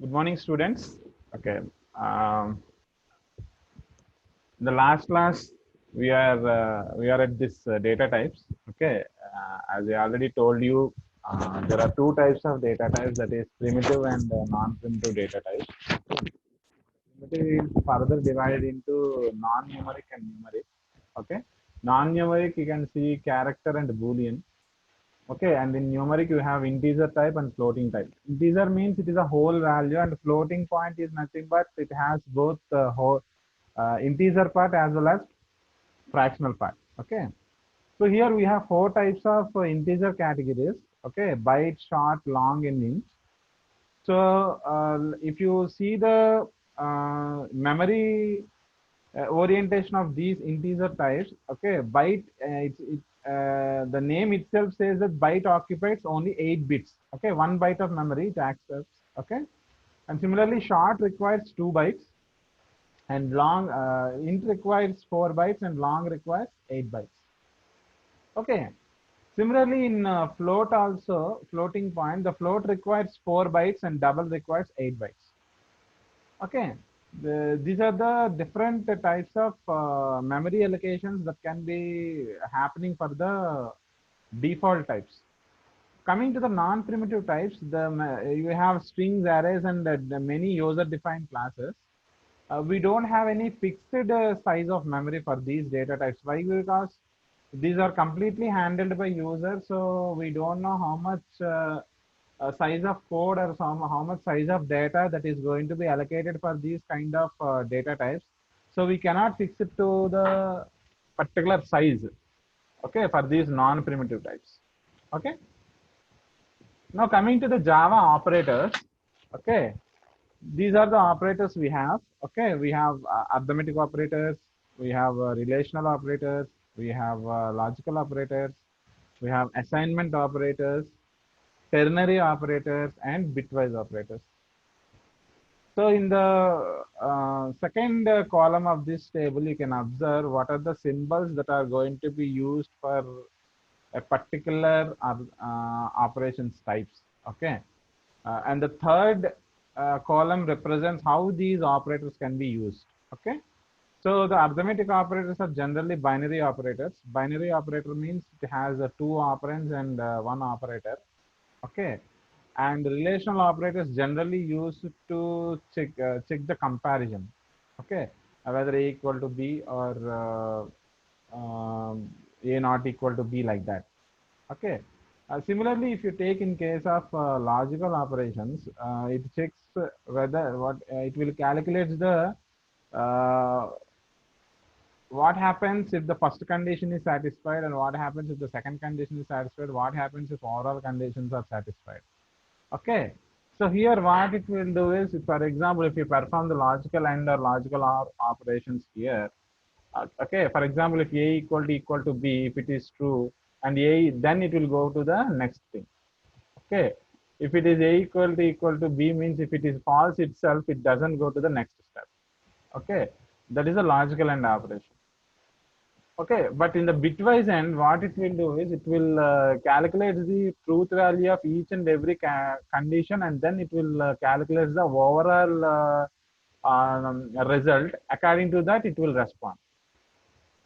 Good morning, students. Okay. Um, the last class we are at this data types. Okay. As I already told you, there are two types of data types, that is primitive and non-primitive data types. Primitive is further divided into non-numeric and numeric. Okay. Non-numeric, you can see character and Boolean. Okay, and in numeric you have integer type and floating type. Integer means it is a whole value, and floating point is nothing but it has both whole integer part as well as fractional part. Okay, so here we have four types of integer categories. Okay, byte, short, long, and int. So if you see the memory orientation of these integer types, okay, byte, the name itself says that byte occupies only 8 bits. Okay, 1 byte of memory it accepts. Okay, and similarly, short requires 2 bytes, and long int requires 4 bytes, and long requires 8 bytes. Okay. Similarly, in float also, floating point, the float requires 4 bytes and double requires 8 bytes. Okay, these are the different types of memory allocations that can be happening for the default types. Coming to the non-primitive types, you have strings, arrays, and the many user-defined classes. We don't have any fixed size of memory for these data types. Why? Because these are completely handled by users, so we don't know how much size of code or how much size of data that is going to be allocated for these kind of data types. So we cannot fix it to the particular size. Okay, for these non-primitive types. Okay. Now coming to the Java operators. Okay, these are the operators we have. Okay, we have arithmetic operators, we have relational operators, we have logical operators, we have assignment operators, ternary operators, and bitwise operators. So in the second column of this table, you can observe what are the symbols that are going to be used for a particular operations types. Okay, and the third column represents how these operators can be used. Okay, so the arithmetic operators are generally binary operators. Binary operator means it has two operands and one operator. Okay, and relational operators generally used to check the comparison. Okay, whether a equal to b or a not equal to b, like that. Okay. Similarly, if you take in case of logical operations, it checks whether what it will calculate the uh, what happens if the first condition is satisfied, and what happens if the second condition is satisfied, what happens if all conditions are satisfied. Okay, so here what it will do is, if, for example, if you perform the logical and or logical operations here, okay, for example, if a equal to b, if it is true, and a, then it will go to the next thing. Okay, if it is a equal to b, means if it is false itself, it doesn't go to the next step. Okay, that is a logical and operation. Okay, but in the bitwise end, what it will do is it will calculate the truth value of each and every condition, and then it will calculate the overall result. According to that, it will respond.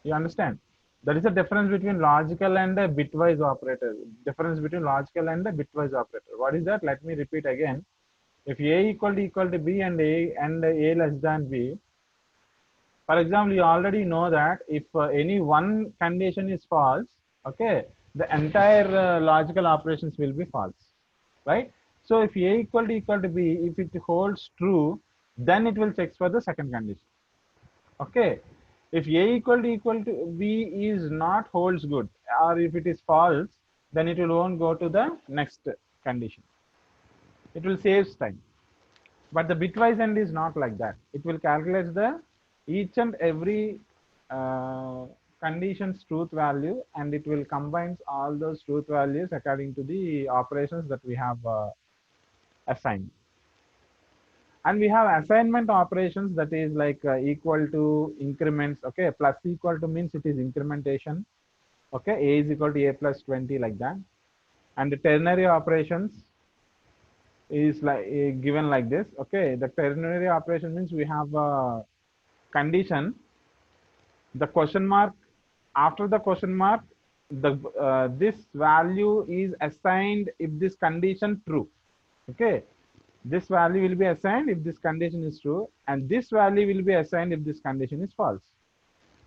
You understand? That is the difference between logical and a bitwise operator. Difference between logical and a bitwise operator. What is that? Let me repeat again. If a equal to b and a less than b, for example, you already know that if any one condition is false, okay, the entire logical operations will be false, right? So if a equal to b, if it holds true, then it will check for the second condition. Okay, if a equal to b is not holds good, or if it is false, then it will won't go to the next condition. It will save time. But the bitwise end is not like that. It will calculate the each and every uh, condition's truth value, and it will combine all those truth values according to the operations that we have assigned. And we have assignment operations, that is like equal to increments. Okay, plus equal to means it is incrementation. Okay, a is equal to a plus 20, like that. And the ternary operations, is like given like this. Okay, the ternary operation means we have a condition, the question mark, after the question mark, the this value is assigned if this condition true. Okay, this value will be assigned if this condition is true, and this value will be assigned if this condition is false.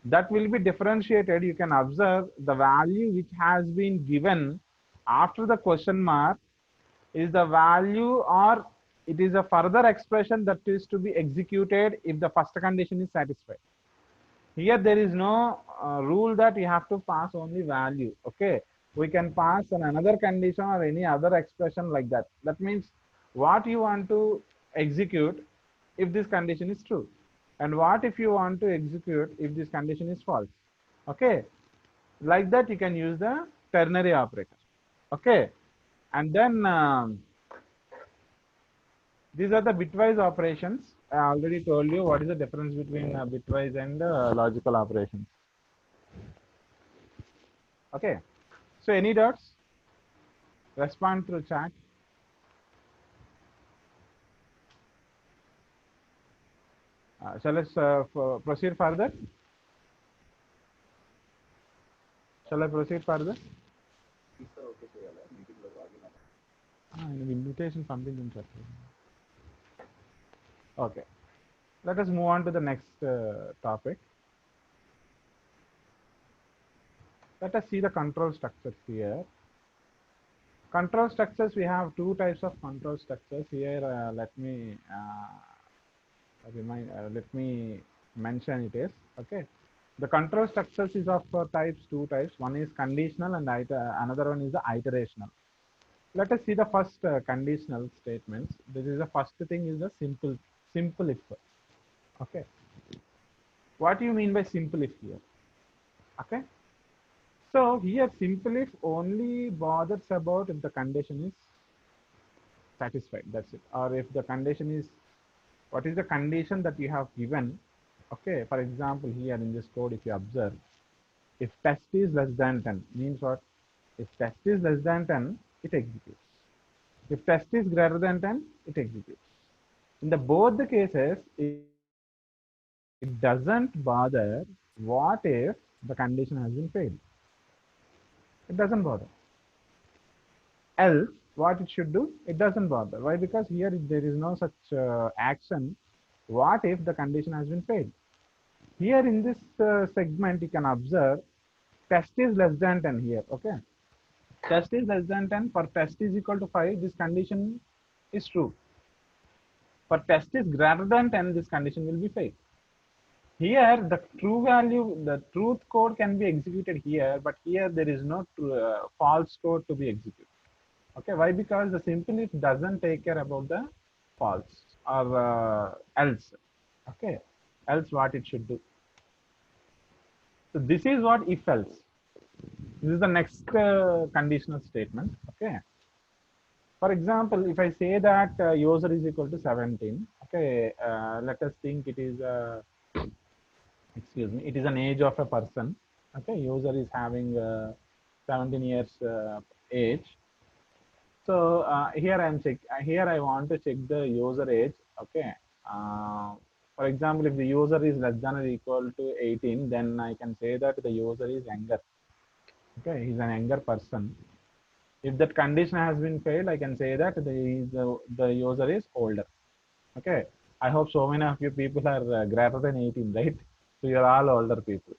That will be differentiated. You can observe the value which has been given after the question mark is the value, or it is a further expression that is to be executed if the first condition is satisfied. Here there is no rule that you have to pass only value. Okay, we can pass on another condition or any other expression like that. That means what you want to execute if this condition is true, and what if you want to execute if this condition is false. Okay, like that you can use the ternary operator. Okay, and then these are the bitwise operations. I already told you what is the difference between bitwise and logical operations. Okay, so any doubts? Respond through chat. Shall I proceed further? Shall I proceed further? Invitation something. Okay, let us move on to the next topic. Let us see the control structures here. Control structures, we have two types of control structures here. Let me mention it is. Okay, the control structures is of two types. One is conditional and another one is the iterational. Let us see the first conditional statements. This is the first thing is the simple if. Okay, what do you mean by simple if here? Okay, so here simple if only bothers about if the condition is satisfied, that's it. Or if the condition is, what is the condition that you have given? Okay, for example, here in this code, if you observe, if test is less than 10 means what? If test is less than 10, it executes. If test is greater than 10, it executes. In the both the cases, it doesn't bother what if the condition has been failed. It doesn't bother. Else, what it should do? It doesn't bother. Why? Because here there is no such action. What if the condition has been failed? Here in this segment, you can observe test is less than 10 here. Okay, test is less than 10. For test is equal to 5, this condition is true. For test is greater than 10, this condition will be failed. Here the true value, the truth code can be executed here, but here there is no false code to be executed. Okay, why? Because the simple if doesn't take care about the false or else. Okay, else what it should do. So this is what if else. This is the next conditional statement. Okay. For example, if I say that user is equal to 17, okay, let us think it is excuse me, it is an age of a person. Okay, user is having 17 years age. So here I want to check the user age. Okay. For example, if the user is less than or equal to 18, then I can say that the user is younger. Okay, he's an younger person. If that condition has been failed, I can say that the user is older. Okay, I hope so many of you people are greater than 18, right? So you're all older people.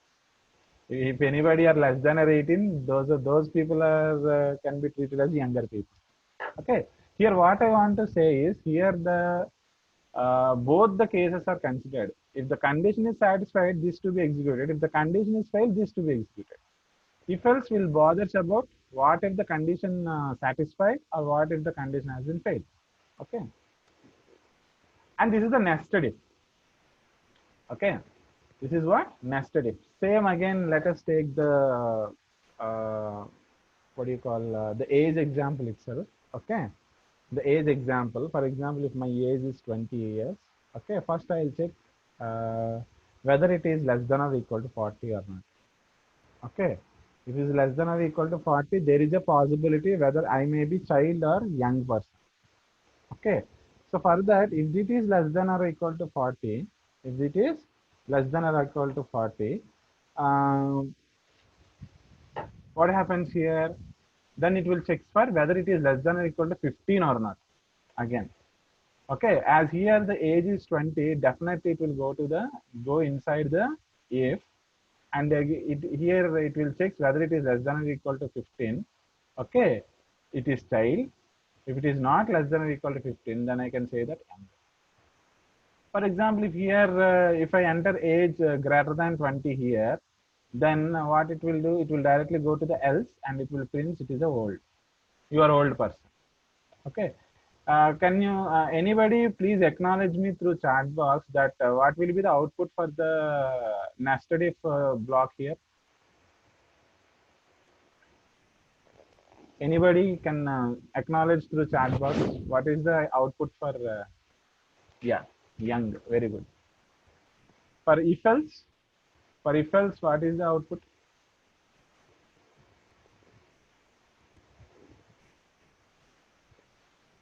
If anybody are less than or 18, those people are can be treated as younger people. Okay, here what I want to say is here the both the cases are considered. If the condition is satisfied, this to be executed. If the condition is failed, this to be executed. If else will bother about what if the condition satisfied or what if the condition has been failed. Okay, and this is the nested if. Okay, this is what nested if. Same again. Let us take the what do you call the age example itself. Okay, the age example. For example, if my age is 20 years, okay, first I'll check whether it is less than or equal to 40 or not. Okay, if it is less than or equal to 40, there is a possibility whether I may be child or young person. Okay. So for that, if it is less than or equal to 40, if it is less than or equal to 40, um, what happens here? Then it will check for whether it is less than or equal to 15 or not. Again, okay, as here the age is 20, definitely it will go inside the if, and here it will check whether it is less than or equal to 15. Okay, it is child. If it is not less than or equal to 15, then I can say that young. For example, if here if I enter age greater than 20 here, then what it will do, it will directly go to the else and it will print it is a old. You are old person. Okay. Can you anybody please acknowledge me through chat box that what will be the output for the nested if block here? Anybody can acknowledge through chat box what is the output for yeah, young. Very good. For if else, what is the output?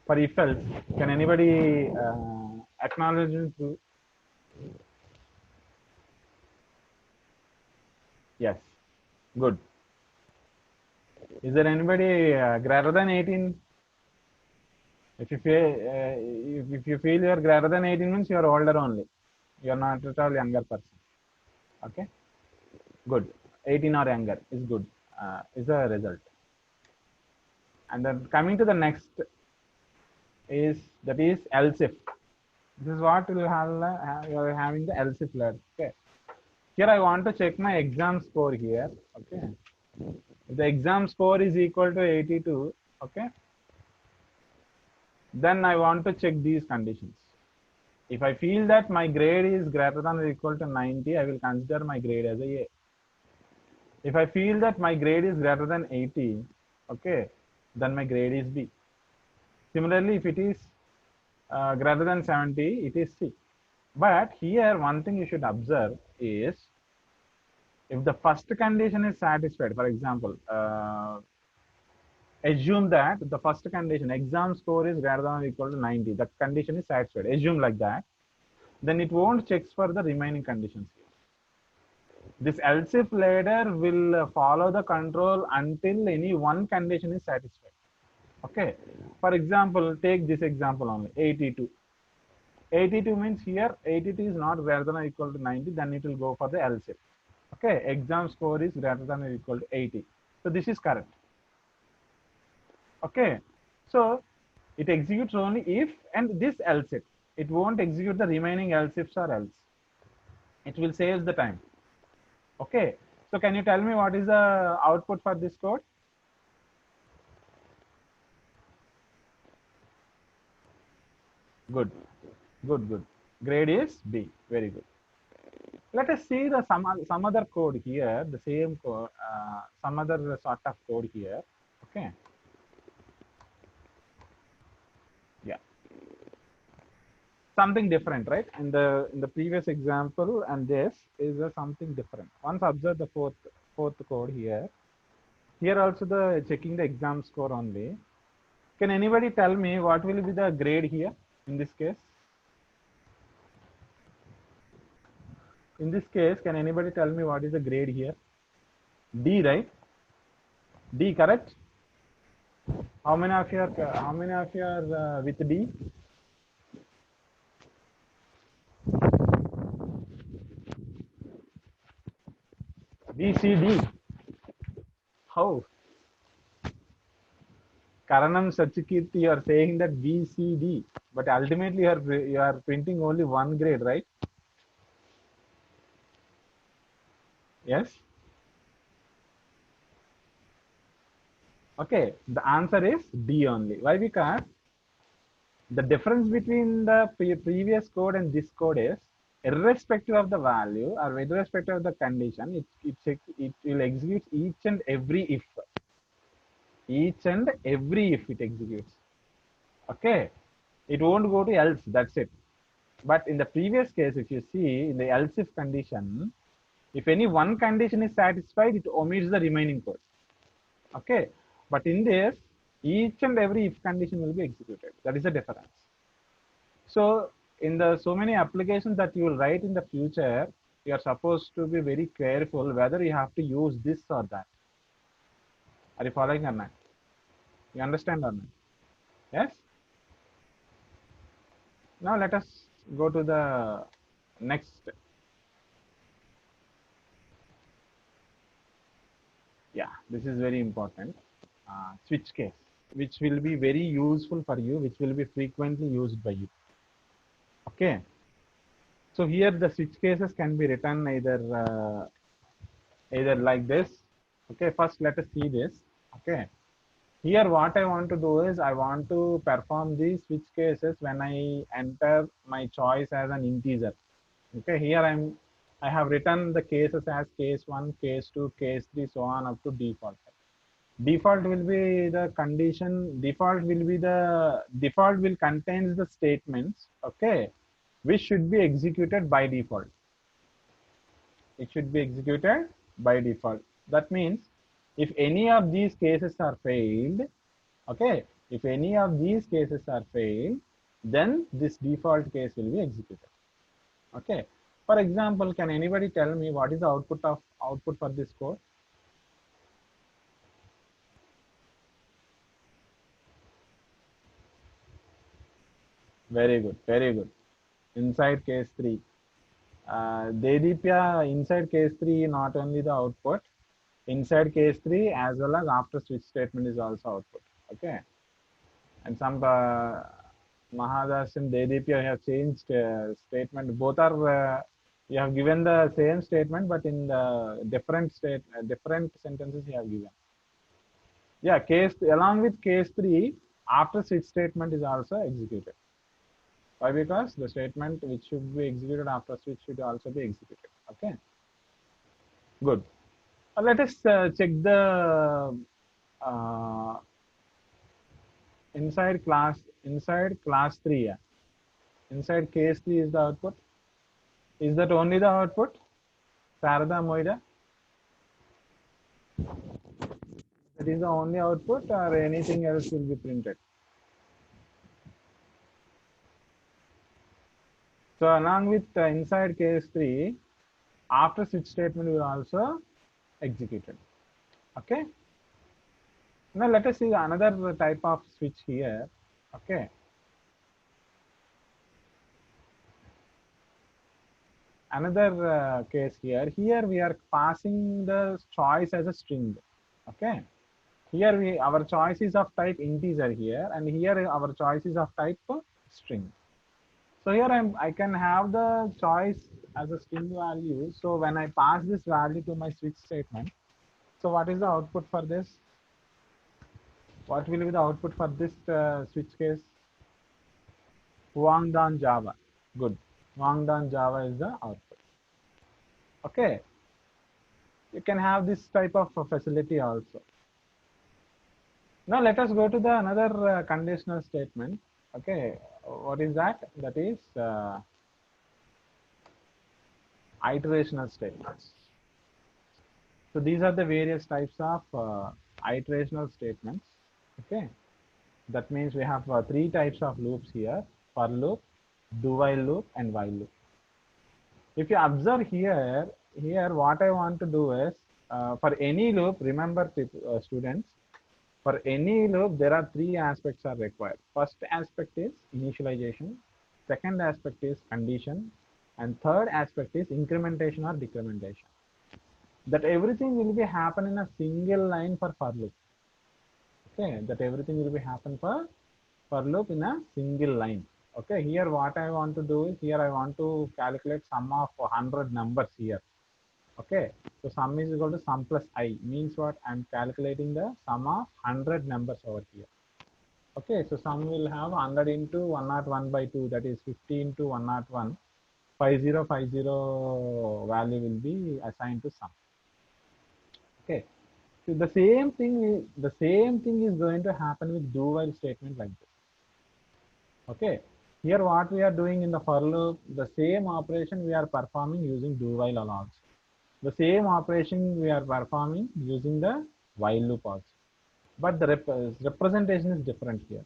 For if else, can anybody acknowledge it through? Yes, good. Is there anybody greater than 18? If you feel if you feel you are greater than 18 means you are older only. You are not at all younger person. Okay, good. 18 or younger is good. Is the result. And then coming to the next is that is else if. This is what will have you are having the else if letter. Okay. Here I want to check my exam score here. Okay. If the exam score is equal to 82, okay, then I want to check these conditions. If I feel that my grade is greater than or equal to 90, I will consider my grade as a A. If I feel that my grade is greater than 80, okay, then my grade is B. Similarly, if it is greater than 70, it is C. But here, one thing you should observe is if the first condition is satisfied, for example, assume that the first condition, exam score is greater than or equal to 90, the condition is satisfied. Assume like that, then it won't check for the remaining conditions. This else if ladder will follow the control until any one condition is satisfied. Okay. For example, take this example only, 82. 82 means here 82 is not greater than or equal to 90, then it will go for the else if. Okay, exam score is greater than or equal to 80. So this is correct. Okay, so it executes only if and this else if. It won't execute the remaining else ifs or else. It will save the time. Okay, so can you tell me what is the output for this code? Good, good, good. Grade is B. Very good. Let us see the some other code here. The same code, some other sort of code here. Okay. Yeah. Something different, right? In the previous example, and this is something different. Once observe the fourth code here. Here also the checking the exam score only. Can anybody tell me what will be the grade here in this case? In this case, can anybody tell me what is the grade here? D, right? D, correct? How many of you are with D? B, C, D. How? Karanam Sachikirti, you are saying that B, C, D, but ultimately you are printing only one grade, right? Yes. Okay, the answer is D only. Why? Because the difference between the previous code and this code is irrespective of the value or irrespective of the condition, it will execute each and every if. Each and every if it executes. Okay, it won't go to else. That's it. But in the previous case, if you see in the else if condition, if any one condition is satisfied, it omits the remaining code. Okay, but in this, each and every if condition will be executed. That is the difference. So in the so many applications that you will write in the future, you are supposed to be very careful whether you have to use this or that. Are you following or not? You understand or not? Yes? Now let us go to the next. Yeah, this is very important. Switch case, which will be very useful for you, which will be frequently used by you. Okay. So here the switch cases can be written either like this. Okay, first let us see this. Okay, here what I want to do is I want to perform these switch cases when I enter my choice as an integer. Okay, here I have written the cases as case 1, case 2, case 3, so on up to default. Default will be the condition, default will contains the statements, okay, which should be executed by default. It should be executed by default. That means if any of these cases are failed, okay, if any of these cases are failed, then this default case will be executed. Okay. For example, can anybody tell me what is the output for this code? Very good, very good. Inside case 3. Dedipya, inside case 3, not only the output, inside case 3 as well as after switch statement is also output. Okay. And some Mahadas and Dedipya have changed statement. Both are, you have given the same statement, but in the different sentences you have given. Yeah, case along with case 3, after switch statement is also executed. Why? Because the statement which should be executed after switch should also be executed. Okay. Good. Let us check the uh, inside class 3. Yeah. Inside case 3 is the output. Is that only the output? Sarada Moida? That is the only output or anything else will be printed? So along with inside case 3, after switch statement will also executed. Okay. Now let us see another type of switch here. Okay. Another case here. Here we are passing the choice as a string. Okay. Here our choice is of type integer here, and here our choice is of type string. So here I can have the choice as a string value. So when I pass this value to my switch statement, so what is the output for this? What will be the output for this switch case? Huangdan Java. Good. Huangdan Java is the output. Okay. You can have this type of facility also. Now let us go to the another conditional statement. Okay. What is that? That is iterational statements. So these are the various types of iterational statements. Okay. That means we have 3 types of loops here: for loop, do while loop, and while loop. If you observe here what I want to do is for any loop, remember students, for any loop there are 3 aspects are required. First aspect is initialization, second aspect is condition, and third aspect is incrementation or decrementation. That everything will be happen in a single line for loop. Okay, that everything will be happen for loop in a single line. Okay, here what I want to do is here I want to calculate sum of 100 numbers here. Okay, so sum is equal to sum plus I, means what? I'm calculating the sum of 100 numbers over here. Okay, so sum will have 100 into 101 by 2, that is 50 into 101. 5050 value will be assigned to sum. Okay, so the same thing is going to happen with do while statement like this. Okay, here what we are doing in the for loop, the same operation we are performing using do while also. The same operation we are performing using the while loop also. But the representation is different here.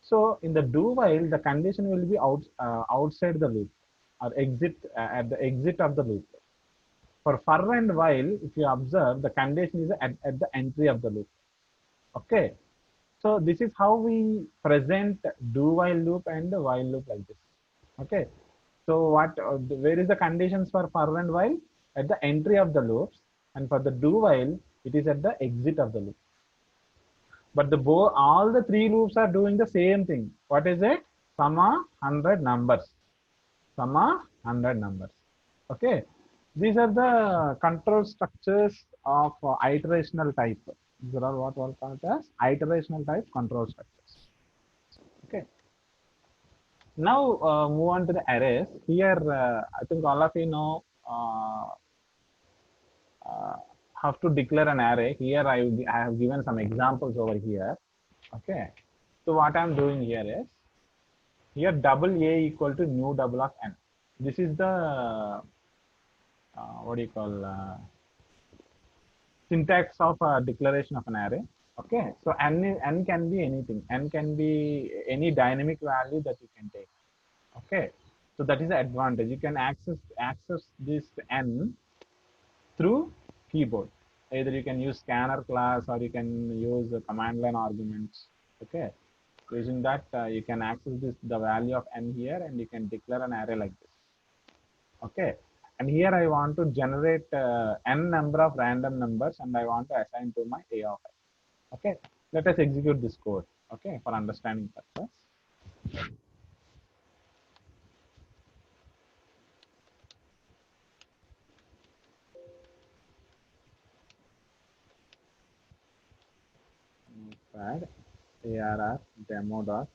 So in the do while, the condition will be outside the loop or exit at the exit of the loop. For and while, if you observe, the condition is at the entry of the loop. Okay. So this is how we present do while loop and while loop like this. Okay. So where is the conditions for and while? At the entry of the loops, and for the do while, it is at the exit of the loop. But all the three loops are doing the same thing. What is it? Summa 100 numbers. Summa 100 numbers. Okay. These are the control structures of iterational type. These are what we call as iterational type control structures. Okay. Now move on to the arrays. Here, I think all of you know how to declare an array. Here I have given some examples over here. Okay. So what I'm doing here is, here double A equal to new double of n. This is the what do you call syntax of declaration of an array. Okay, so n can be anything. N can be any dynamic value that you can take. Okay, so that is the advantage. You can access this n through keyboard. Either you can use scanner class or you can use command line arguments. Okay, using that you can access the value of n here, and you can declare an array like this. Okay, and here I want to generate n number of random numbers, and I want to assign to my a of n. Okay, let us execute this code. Okay, for understanding purpose. Notepad arr demo.java.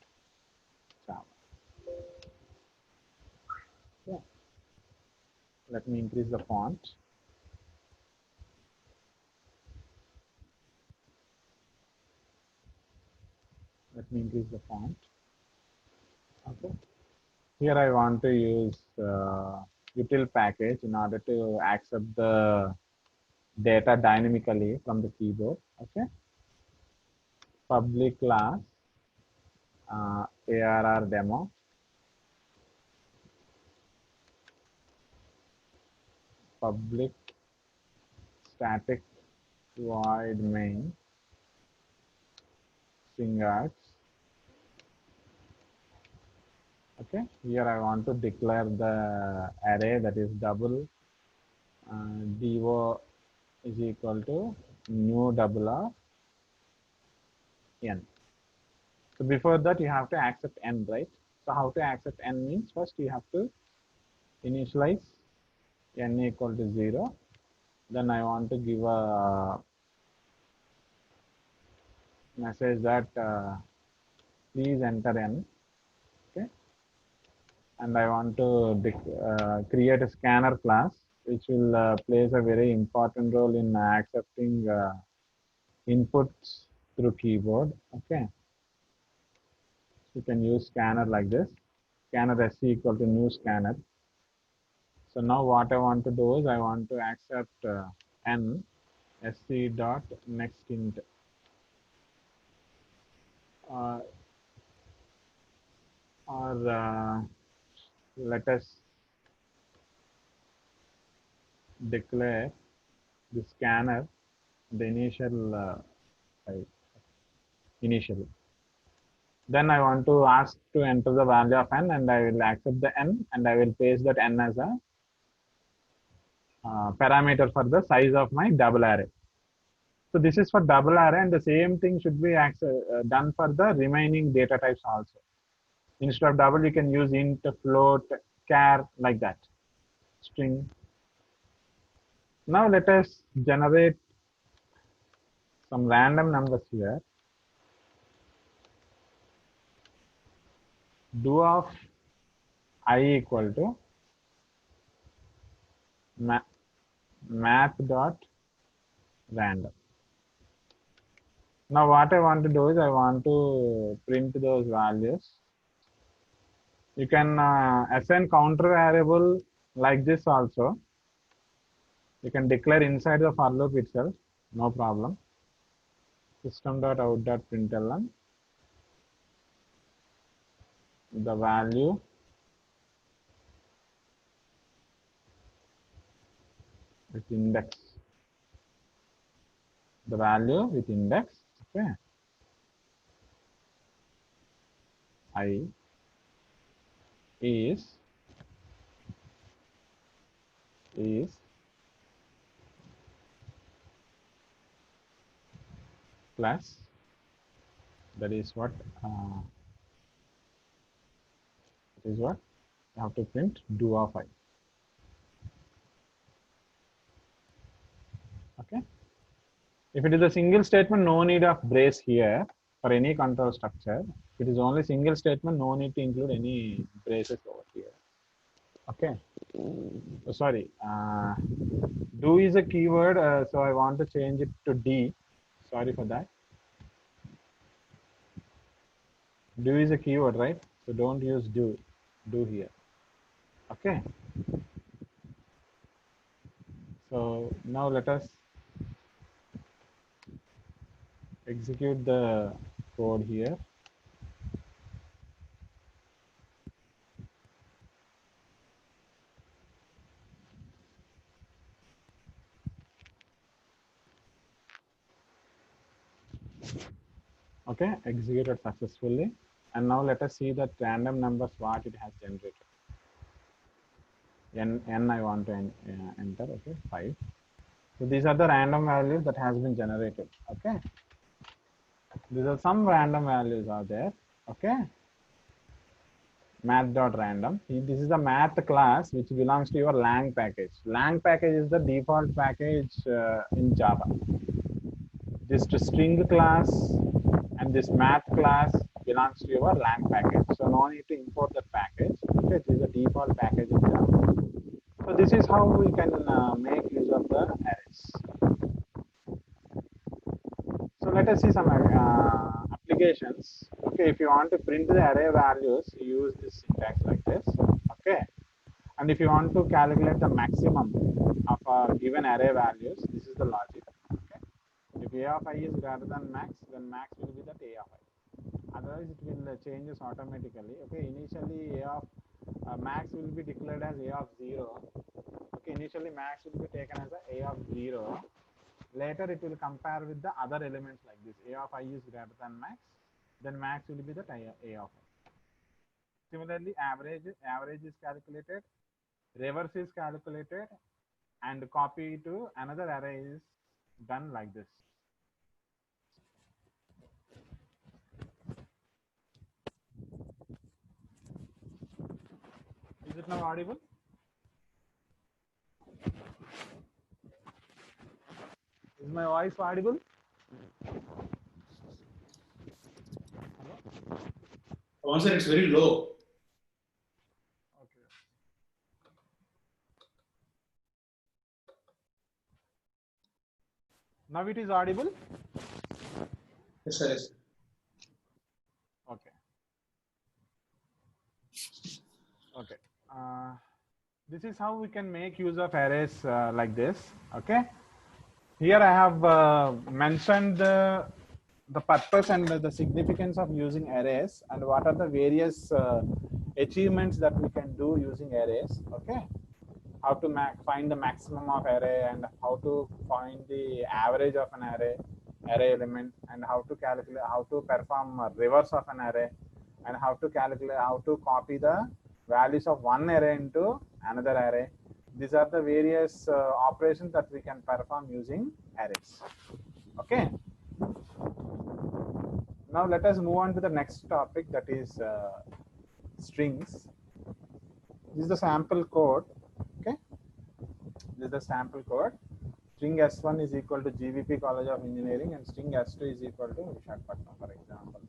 Yeah. Let me increase the font. Let me increase the font. Okay. Here I want to use util package in order to accept the data dynamically from the keyboard. Okay. Public class arr demo. Public static void main string args. Okay, here I want to declare the array that is double do is equal to new double of n. So before that you have to accept n, right? So how to accept n means, first you have to initialize n equal to 0. Then I want to give a message that please enter n. Okay, and I want to create a scanner class which will plays a very important role in accepting inputs through keyboard. Okay, you can use scanner like this, scanner sc equal to new scanner. So now what I want to do is I want to accept n sc dot next int or let us declare the scanner the initial initially. Then I want to ask to enter the value of n, and I will accept the n, and I will paste that n as a parameter for the size of my double array. So this is for double array, and the same thing should be done for the remaining data types also. Instead of double, you can use int, float, char, like that, string. Now let us generate some random numbers here. Do of I equal to math dot random. Now what I want to do is I want to print those values. You can assign counter variable like this also. You can declare inside the for loop itself, no problem. System.out.println the value with index, the value with index, okay, I is plus, that is what you have to print do of I. Okay. If it is a single statement, no need of brace here for any control structure. If it is only single statement, no need to include any braces over here. Okay. Oh, sorry. Do is a keyword, so I want to change it to D. Sorry for that. Do is a keyword, right? So don't use do here. Okay. So now let us execute the code here. Okay, executed successfully. And now let us see that random numbers what it has generated. N I want to enter, okay, 5. So these are the random values that has been generated, okay. These are some random values are there, okay. Math.random. This is the math class which belongs to your lang package. Lang package is the default package in Java. This string class and this math class belongs to your lang package. So no need to import that package. Okay, it is a default package in Java. So this is how we can make use of the arrays. So let us see some applications. Okay, if you want to print the array values, you use this syntax like this. Okay, and if you want to calculate the maximum of a given array values, this is the logic. Okay, if a of I is greater than max, then max will be that a of I. Otherwise, it will changes automatically. Okay, initially a of max will be declared as a of 0. Okay, initially max will be taken as a of 0. Later it will compare with the other elements like this. A of I is greater than max, then max will be the a of I. Similarly, average is calculated, reverse is calculated, and copy to another array is done like this. Is it now audible? Is my voice audible? One side, it's very low. Okay. Now it is audible? Yes, sir. Yes. Okay. Okay. This is how we can make use of arrays like this. Okay. Here I have mentioned the purpose and the significance of using arrays and what are the various achievements that we can do using arrays. Okay. How to find the maximum of array and how to find the average of an array element, and how to calculate, how to perform a reverse of an array, and how to calculate, how to copy the values of one array into another array. These are the various operations that we can perform using arrays. Okay. Now let us move on to the next topic, that is strings. This is the sample code. Okay. This is the sample code. String S1 is equal to GVP College of Engineering and string S2 is equal to Visakhapatnam, for example.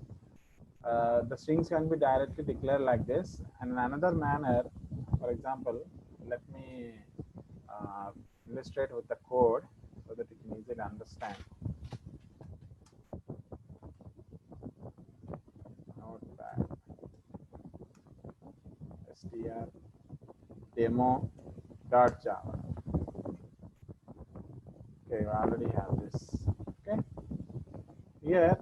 The strings can be directly declared like this, and in another manner, for example, let me illustrate with the code so that you can easily understand. Notepad, str demo.java. Okay, you already have this. Okay, here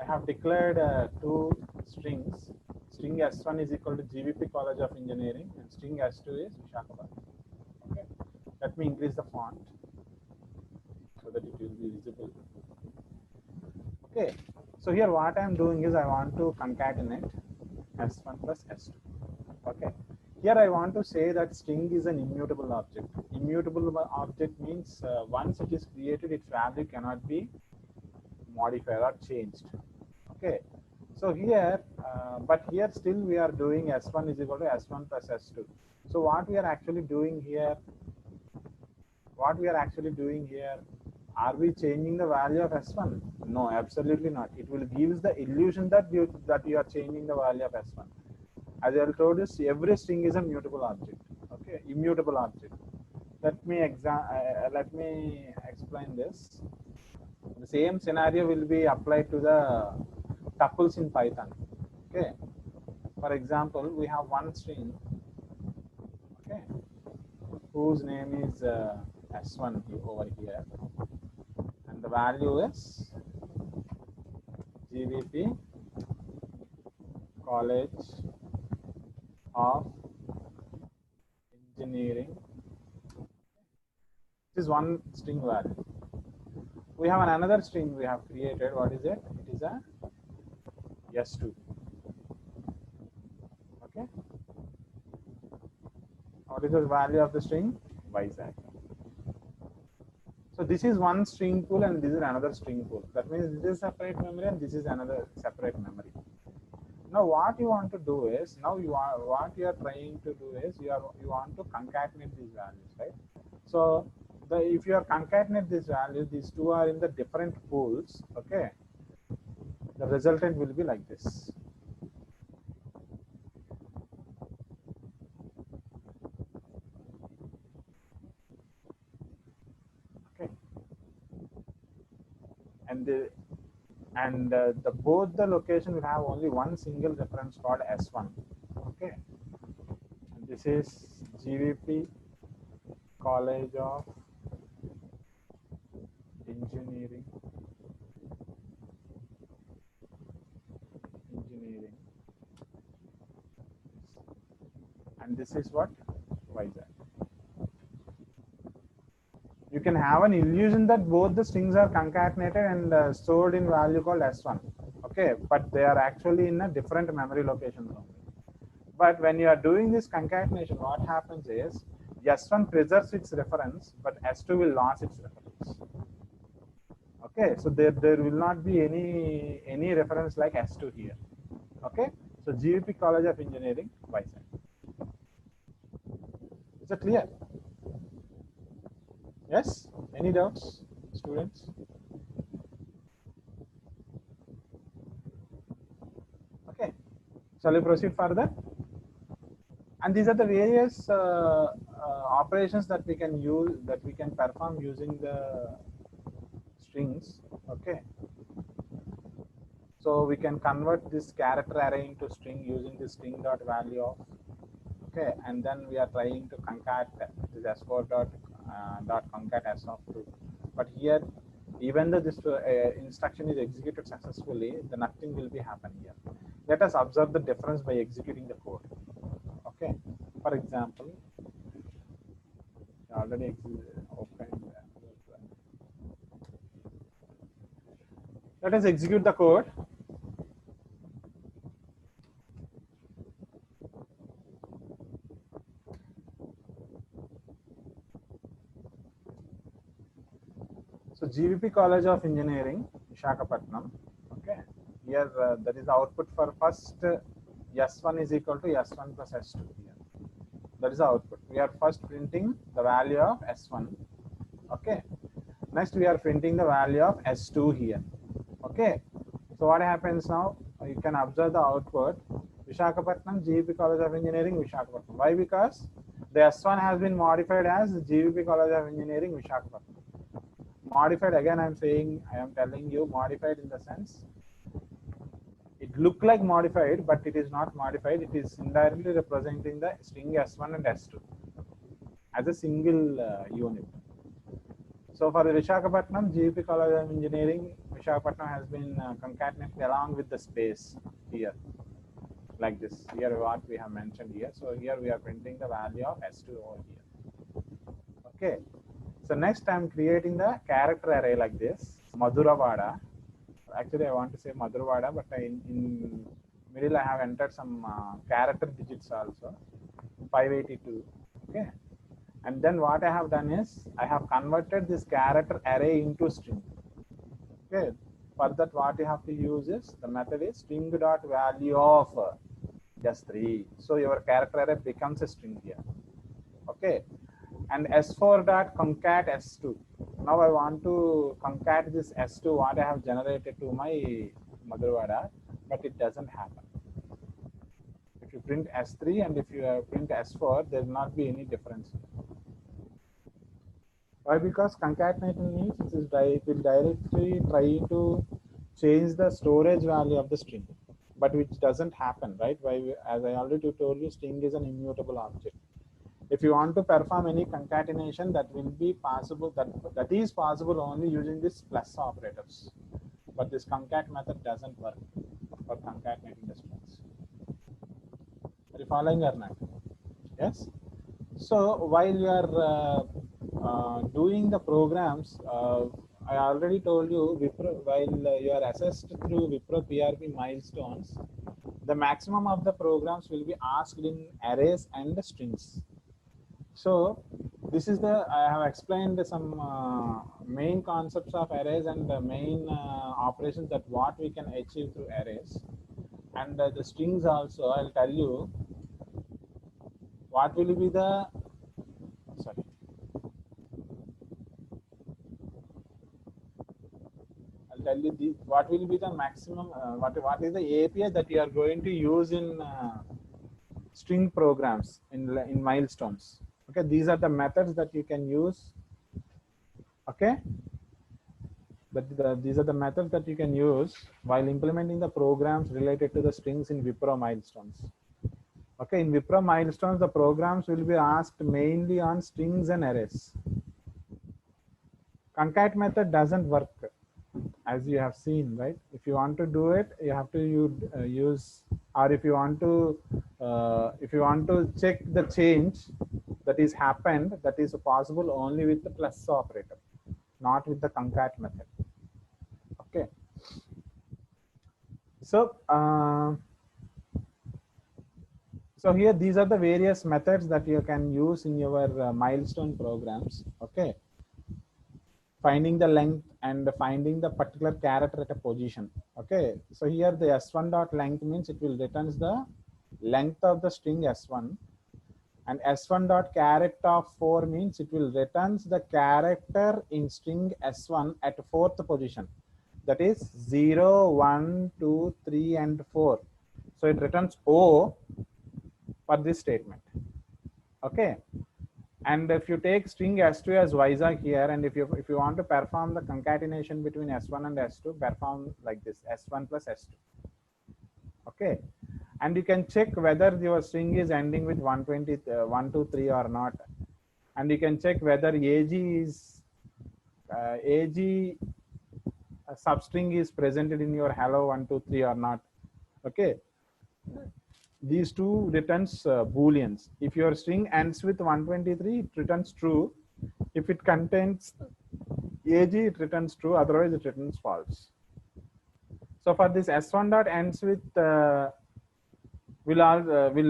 I have declared two strings. string S1 is equal to GVP College of Engineering and string S2 is Visakhapatnam. Okay, let me increase the font so that it will be visible. Okay, so here what I am doing is I want to concatenate S1 plus S2. Okay, here I want to say that string is an immutable object. Immutable object means once it is created, its value cannot be modified or changed. Okay, so here, but here still we are doing S1 is equal to S1 plus S2. So what we are actually doing here, are we changing the value of S1? No, absolutely not. It will give the illusion that you are changing the value of S1. As I told you, every string is a mutable object. Okay, immutable object. Let me explain this. The same scenario will be applied to the tuples in Python. Okay. For example, we have one string, okay, whose name is S1 over here, and the value is GVP College of Engineering. This is one string value. We have another string we have created. What is it? It is a S2. Okay. What is the value of the string? Vizag. So this is one string pool and this is another string pool. That means this is separate memory and this is another separate memory. Now what you want to do is, what you are trying to do is you want to concatenate these values, right? So if you are concatenate these values, these two are in the different pools, okay? The resultant will be like this. Okay. And both the location will have only one single reference called S1. Okay. And this is GVP College of Engineering. And this is what? Vizag. You can have an illusion that both the strings are concatenated and stored in value called S1. Okay, but they are actually in a different memory location only. But when you are doing this concatenation, what happens is S1 preserves its reference, but S2 will lose its reference. Okay, so there will not be any reference like S2 here. Okay, so GVP College of Engineering, Vizag. Is it clear? Yes? Any doubts, students? Okay, shall we proceed further? And these are the various operations that we can use, that we can perform using the strings. Okay, so we can convert this character array into string using the string dot value of. Okay, and then we are trying to concat this S4 dot concat S of 2. But here, even though this instruction is executed successfully, then nothing will be happen here. Let us observe the difference by executing the code. Okay, for example, I already opened. Let us execute the code. So GVP College of Engineering, Visakhapatnam. Okay, here that is the output for first S1 is equal to S1 plus S2 here. That is the output. We are first printing the value of S1. Okay, next we are printing the value of S2 here. Okay, so what happens now? You can observe the output. Visakhapatnam, GVP College of Engineering, Visakhapatnam. Why? Because the S1 has been modified as GVP College of Engineering, Visakhapatnam. Modified, again I am telling you, modified in the sense it look like modified, but it is not modified. It is indirectly representing the string S1 and S2 as a single unit. So for the Visakhapatnam, GVP College of Engineering, Visakhapatnam has been concatenated along with the space here. like this. Here what we have mentioned here. So here we are printing the value of S2 over here. Okay. So next I'm creating the character array like this, Madhuravada. Actually I want to say Madhuravada, but in middle I have entered some character digits also, 582. Okay. And then what I have done is I have converted this character array into string. Okay. For that, what you have to use is the method is string dot value of just 3. So your character array becomes a string here. Okay. And S4 dot concat S2. Now I want to concat this S2 what I have generated to my Madhurvada, but it doesn't happen. If you print S3 and if you print S4, there will not be any difference. Why? Because concatenating means it will directly try to change the storage value of the string, but which doesn't happen, right? Why? As I already told you, string is an immutable object. If you want to perform any concatenation, that will be possible. That is possible only using this plus operators. But this concat method doesn't work for concatenating the strings. Are you following or not? Yes. So while you are doing the programs, I already told you while you are assessed through Wipro PRP milestones, the maximum of the programs will be asked in arrays and strings. So this is I have explained some main concepts of arrays and the main operations that what we can achieve through arrays. And the strings also, I'll tell you what will be the, sorry. I'll tell you what will be the maximum, what is the API that you are going to use in string programs in milestones. Okay, these are the methods that you can use. Okay, these are the methods that you can use while implementing the programs related to the strings in Wipro milestones. Okay, in Wipro milestones, the programs will be asked mainly on strings and arrays. Concat method doesn't work, as you have seen, right? If you want to do it, you have to use, or if you want to check the change that is happened, that is possible only with the plus operator, not with the concat method. Okay. So, so here these are the various methods that you can use in your milestone programs. Okay. Finding the length and finding the particular character at a position. Okay, so here the S1 dot length means it will returns the length of the string S1, and S1 dot character of 4 means it will returns the character in string S1 at 4th position, that is 0, 1, 2, 3 and 4. So it returns O for this statement. Okay. And if you take string S2 as Vizag here, and if you want to perform the concatenation between S1 and S2, perform like this, S1 plus S2. Okay. And you can check whether your string is ending with 120, 1, 2, 3 or not. And you can check whether AG is substring is presented in your hello 1, 2, 3 or not. Okay. These two returns booleans. If your string ends with 123, it returns true. If it contains AG, it returns true. Otherwise, it returns false. So for this S1 dot ends with will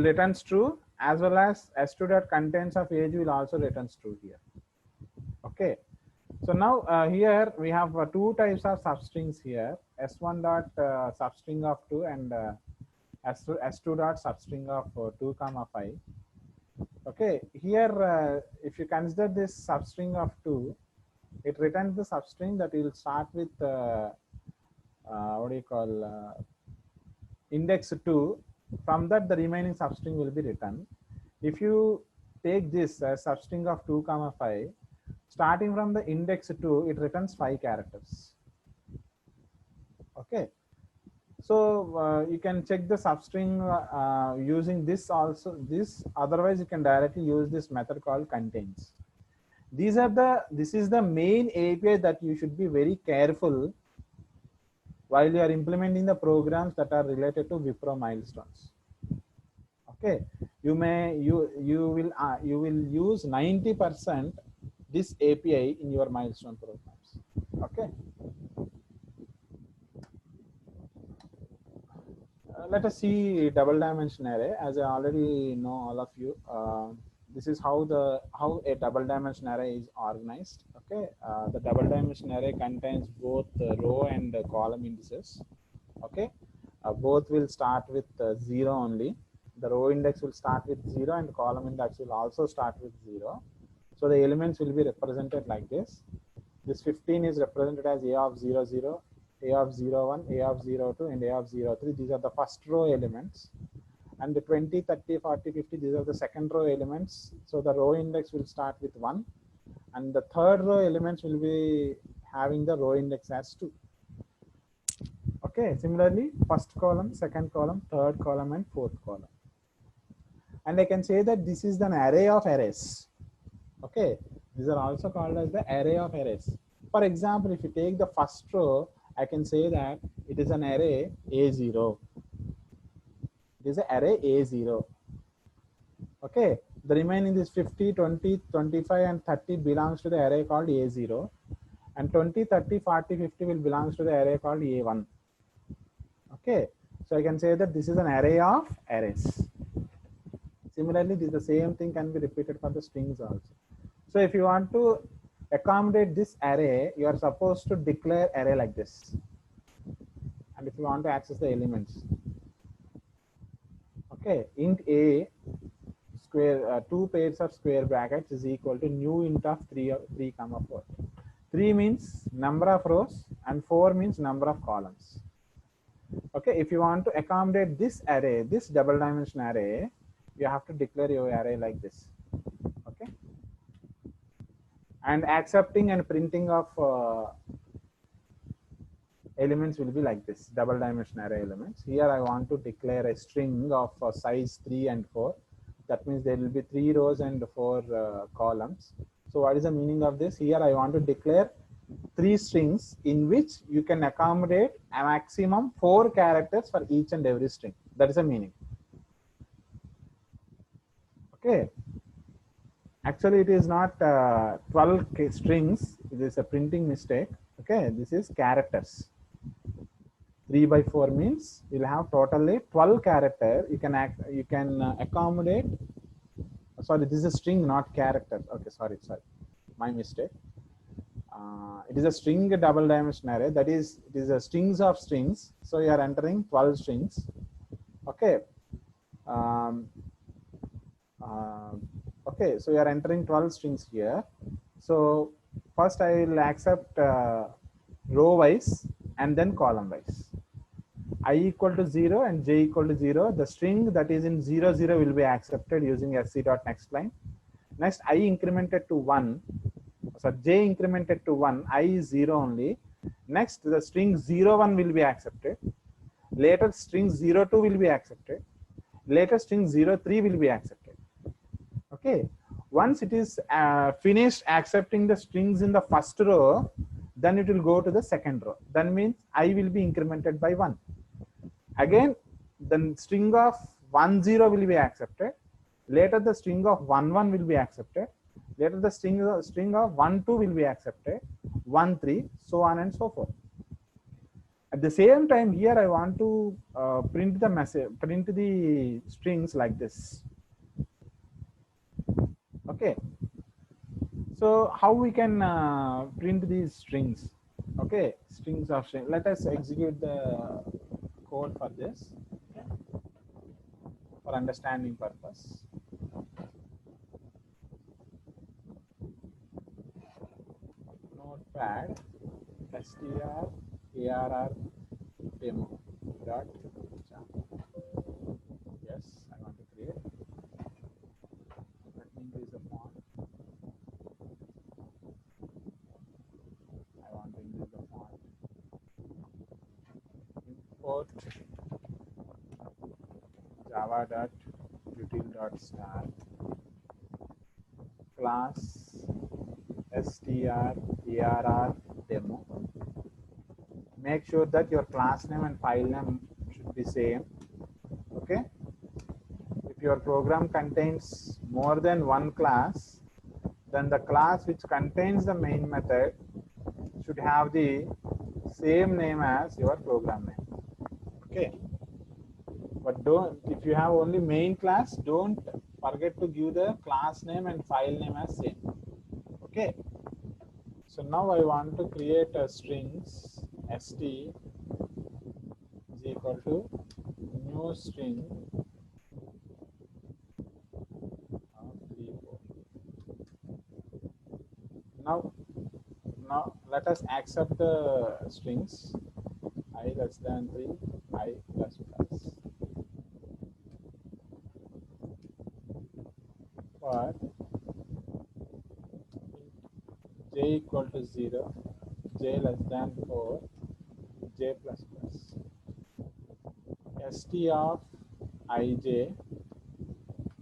returns true, as well as S2 dot contains of AG will also returns true here. Okay. So now here we have two types of substrings here. S1 dot substring of 2 and S2 dot substring of 2, 5. Okay, here if you consider this substring of 2, it returns the substring that will start with what do you call index 2. From that, the remaining substring will be written. If you take this substring of 2, 5, starting from the index 2, it returns 5 characters. Okay. So you can check the substring using this also. Otherwise you can directly use this method called contains. This is the main API that you should be very careful while you are implementing the programs that are related to Wipro milestones. Okay, you will use 90% this API in your milestone programs. Okay. Let us see double dimension array. As I already know all of you, this is how a double dimension array is organized. Okay, the double dimension array contains both row and column indices. Okay, both will start with 0 only. The row index will start with 0 and column index will also start with 0. So the elements will be represented like this. This 15 is represented as A of 0, 0, A of 0, 1, A of 0, 2, and A of 0, 3. These are the first row elements. And the 20, 30, 40, 50, these are the second row elements. So the row index will start with 1. And the third row elements will be having the row index as 2. Okay, similarly, first column, second column, third column, and fourth column. And I can say that this is an array of arrays. Okay, these are also called as the array of arrays. For example, if you take the first row, I can say that it is an array A0. It is an array A0. Okay, the remaining is 50, 20, 25, and 30 belongs to the array called A0. And 20, 30, 40, 50 will belongs to the array called A1. Okay, so I can say that this is an array of arrays. Similarly, this the same thing can be repeated for the strings also. So if you want to accommodate this array, you are supposed to declare array like this. And if you want to access the elements, okay, int a square 2 pairs of square brackets is equal to new int of 3 comma 4. 3 means number of rows and 4 means number of columns. Okay, if you want to accommodate this array, this double dimension array, you have to declare your array like this. Okay, and accepting and printing of elements will be like this, double dimension array elements. Here I want to declare a string of size 3 and 4. That means there will be 3 rows and 4 columns. So what is the meaning of this? Here I want to declare 3 strings in which you can accommodate a maximum 4 characters for each and every string. That is the meaning. Okay. Actually, it is not 12 strings. It is a printing mistake. Okay, this is characters. 3 by 4 means you'll have totally 12 character. You can accommodate. Sorry, this is a string, not character. Okay, sorry, my mistake. It is a string double dimension array. That is, it is a strings of strings. So you are entering 12 strings. Okay. Okay, so you are entering 12 strings here. So first I will accept row wise and then column wise. I equal to 0 and j equal to 0. The string that is in 0, 0 will be accepted using sc.nextLine. Next, I incremented to 1. So j incremented to 1, I is 0 only. Next, the string 0, 1 will be accepted. Later, string 0, 2 will be accepted. Later, string 0, 3 will be accepted. Okay. Once it is finished accepting the strings in the first row, then it will go to the second row. That means I will be incremented by 1. Again, the string of 1, 0 will be accepted. Later, the string of 1, 1 will be accepted. Later, the string of 1, 2 will be accepted. 1, 3, so on and so forth. At the same time, here I want to print the message, print the strings like this. Okay. So how we can print these strings? Okay, strings of string. Let us execute the code for this, okay, for understanding purpose. Notepad strarr demo dot java. Yes, I want to create. Let me increase the font. I want to increase the font. Import java.util.star class strarr demo. Make sure that your class name and file name should be same. Okay. If if your program contains more than one class, then the class which contains the main method should have the same name as your program name. Okay. But don't, if you have only main class, don't forget to give the class name and file name as same. Okay. So now I want to create a strings st is equal to new string of 3, 4. Now let us accept the strings I less than 3, I plus plus. For j equal to 0, j less than 4, j plus plus. St of ij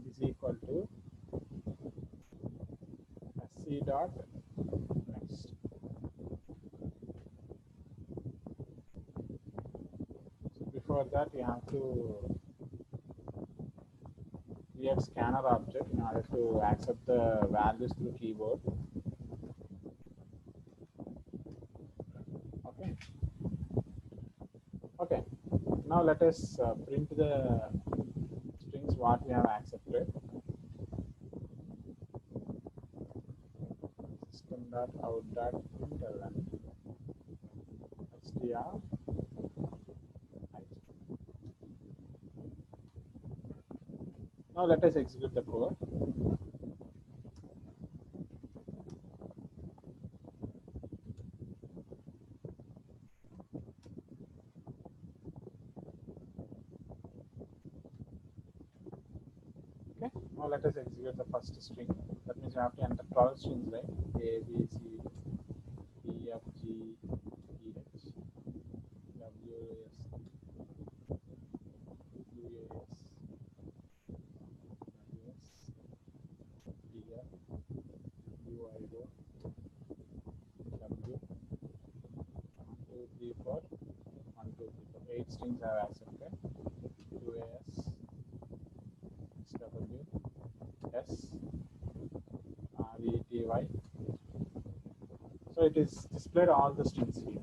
is equal to sc dot next. So before that, you have to create scanner object in order to accept the values through keyboard. Okay. Okay. Now let us print the strings what we have accepted. System.out.println str. Now let us execute the code. Okay. Now let us execute the first string. That means you have to enter 12 strings, right? A, B, C, D, E, F, G, E, H, W, S, U, A, S, W, S, D, F, U, I, O, W, 1, 2, 3, 4, 1, 2, 3, 4. 8 strings I have accepted. U, A, S, W, S, V, T, Y. So it is displayed all the strings here.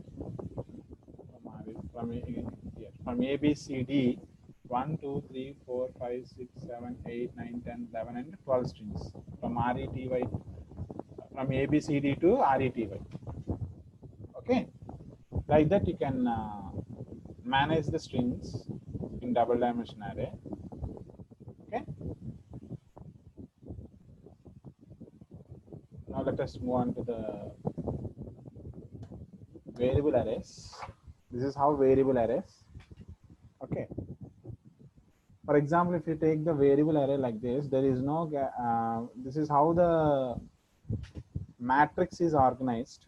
From A, B, C, D, 1, 2, 3, 4, 5, 6, 7, 8, 9, 10, 11, and 12 strings. From RETY, from A, B, C, D to RETY. Okay. Like that, you can manage the strings in double dimension array. Okay. Now let us move on to the variable arrays. This is how variable arrays. Okay. For example, if you take the variable array like this, there is no, this is how the matrix is organized.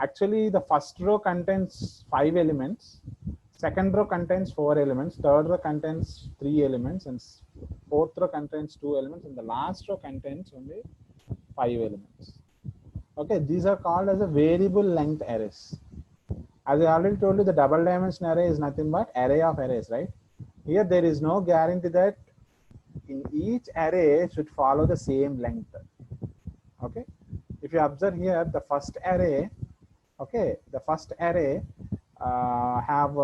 Actually, the first row contains 5 elements, second row contains 4 elements, third row contains 3 elements, and fourth row contains 2 elements, and the last row contains only 5 elements. Okay, these are called as a variable length arrays. As I already told you, the double dimension array is nothing but array of arrays, right? Here there is no guarantee that in each array should follow the same length. Okay, if you observe here, the first array, okay, the first array have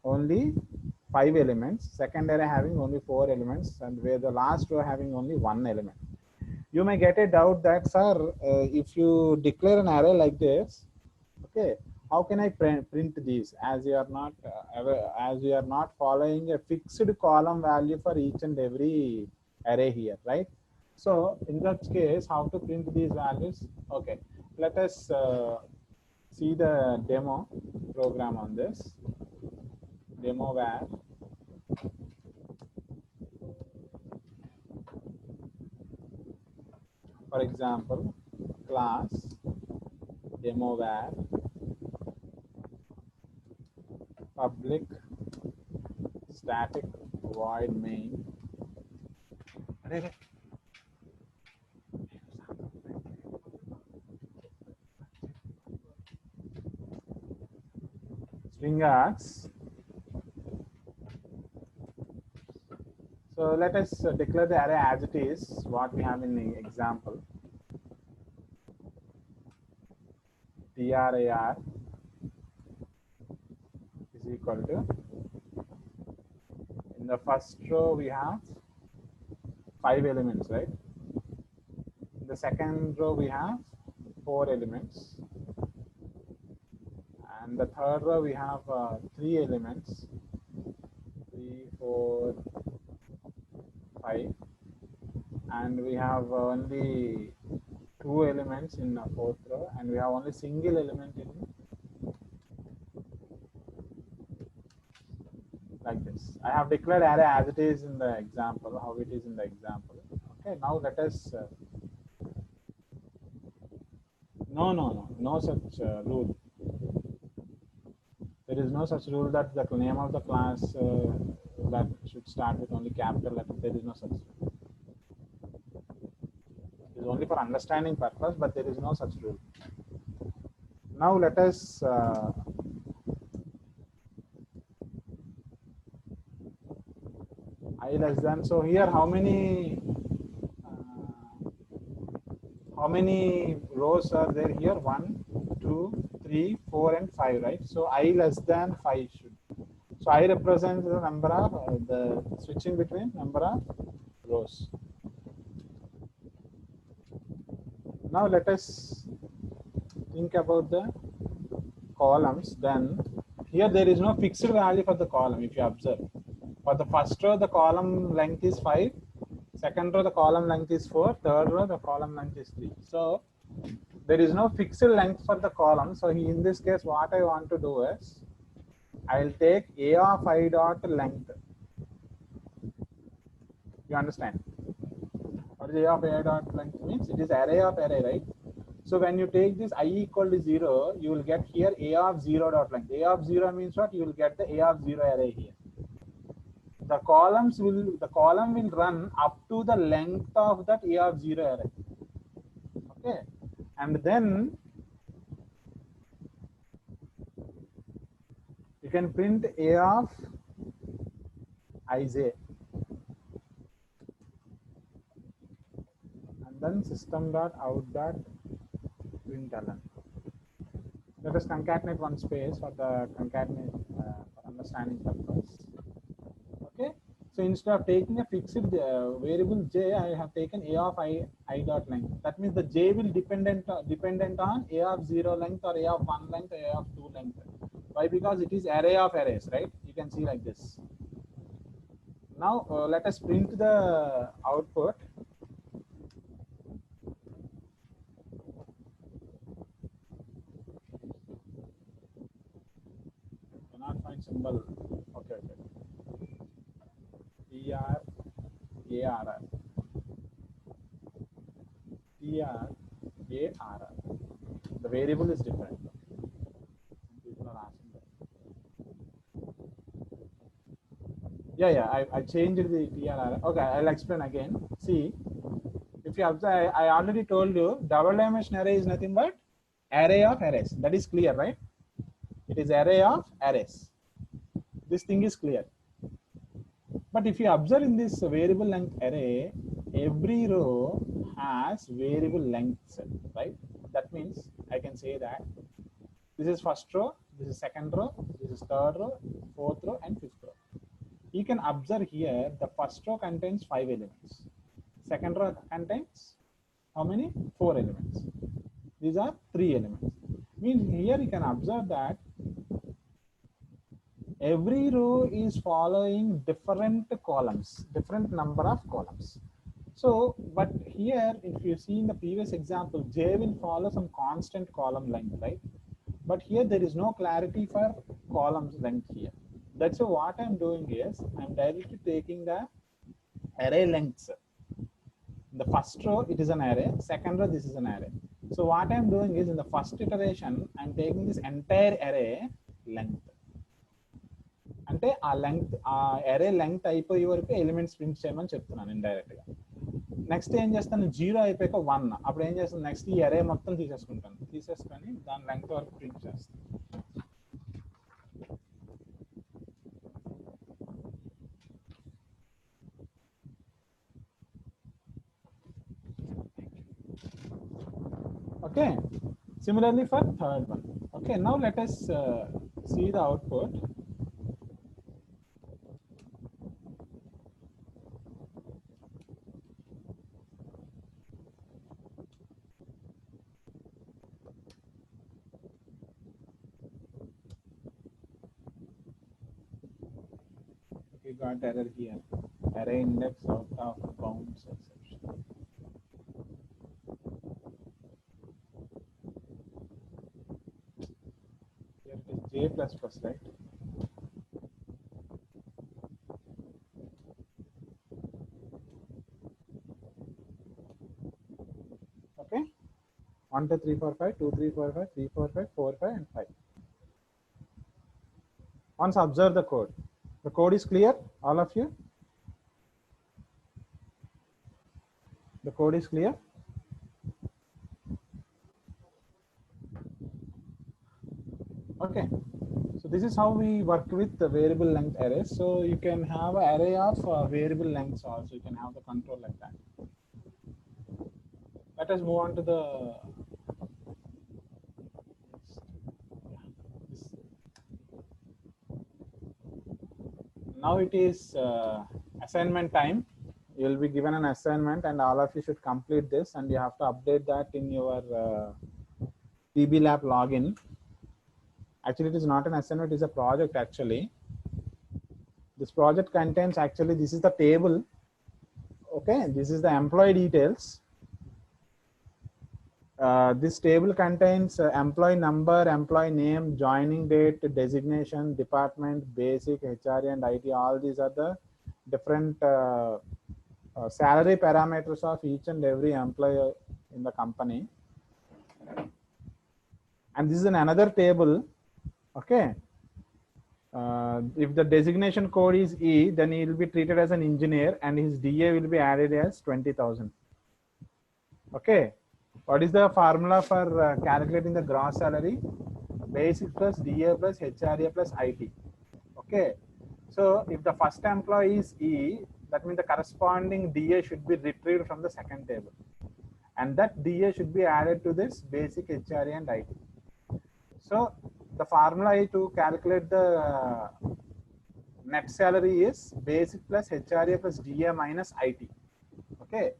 only 5 elements, second array having only 4 elements, and where the last row having only 1 element. You may get a doubt that, sir, if you declare an array like this, okay, how can I print these, as you are not following a fixed column value for each and every array here, right? So in that case, how to print these values? Okay, let us see the demo program on this. Demo var. For example, class demo var public static void main. String args. So So let us declare the array as it is, what we have in the example. TRAR is equal to, in the first row we have 5 elements, right? In the second row we have 4 elements, and the third row we have 3 elements, 3, 4, 5, and we have only 2 elements in the fourth row, and we have only single element in like this. I have declared array as it is in the example, how it is in the example. Okay, now let us no such rule. There is no such rule that the name of the class that should start with only capital letter. There is no such rule. It is only for understanding purpose, but there is no such rule. Now let us I less than. So here how many rows are there here? 1, 2, 3, 4, and 5, right? So I less than 5 should. So I represents the number of the switching between number of rows. Now let us think about the columns. Then here there is no fixed value for the column. If you observe, for the first row the column length is 5, second row the column length is 4, third row the column length is 3. So there is no fixed length for the column. So in this case, what I want to do is I will take a of I dot length. You understand? What is a of I dot length means? It is array of array, right? So when you take this I equal to 0, you will get here a of 0 dot length. A of 0 means what? You will get the a of 0 array here. The column will run up to the length of that a of 0 array. Okay, and then you can print a of ij, and then system dot out dot println. Let us concatenate one space for the concatenate for understanding purpose. Okay, so instead of taking a fixed variable j, I have taken a of I dot length. That means the j will dependent on a of 0 length or a of 1 length or a of 2 length. Why? Because it is array of arrays, right? You can see like this. Now let us print the output. Cannot find symbol. Okay. TRARR. The variable is different. People are asking that. Yeah. I changed the TRR. Okay, I'll explain again. See, if you observe, I already told you double dimension array is nothing but array of arrays. That is clear, right? It is array of arrays. This thing is clear. But if you observe in this variable length array, every row has variable lengths, right? That means I can say that this is first row, this is second row, this is third row, fourth row, and fifth row. You can observe here the first row contains 5 elements. Second row contains how many? 4 elements. These are 3 elements. Means here you can observe that every row is following different columns, different number of columns. So, but here, if you see in the previous example, J will follow some constant column length, right? But here there is no clarity for columns length here. That's why what I'm doing is I'm directly taking the array lengths. In the first row, it is an array. Second row, this is an array. So what I'm doing is in the first iteration, I'm taking this entire array length. అంటే ఆ length ఆ అరే length అయిపోయే వరకు elements print చేయమని చెప్తున్నాను indirect గా. Next ఏం చేస్తాను, 0 అయిపోయాక 1, అప్పుడు ఏం చేస్తాను, నెక్స్ట్ ఈ అరే మొత్తం తీసేసుకొని దాని లెంగ్త్ వరకు ప్రింట్ చేస్తాను. Okay. Similarly for third one. Okay. Now let us see the output. We got error here. Array index out of bounds exception. Here it is J plus plus, right? Okay. 1, 2, 3, 4, 5, 2, 3, 4, 5, 3, 4, 5, 4, 5, and 5. Once observe the code. The code is clear, all of you? The code is clear? Okay. So this is how we work with the variable length arrays. So you can have an array of variable lengths also. You can have the control like that. Let us move on to the now it is assignment time. You will be given an assignment and all of you should complete this, and you have to update that in your PB Lab login. Actually, it is not an assignment, it is a project actually. This project contains actually, this is the table. Okay, this is the employee details. This table contains employee number, employee name, joining date, designation, department, basic, HR and IT. All these are the different salary parameters of each and every employee in the company. And this is another table. Okay. If the designation code is E, then he will be treated as an engineer and his DA will be added as 20,000. Okay. What is the formula for calculating the gross salary? Basic plus DA plus HRA plus IT. Okay. So if the first employee is E, that means the corresponding DA should be retrieved from the second table. And that DA should be added to this basic HRA and IT. So the formula to calculate the net salary is basic plus HRA plus DA minus IT. Okay.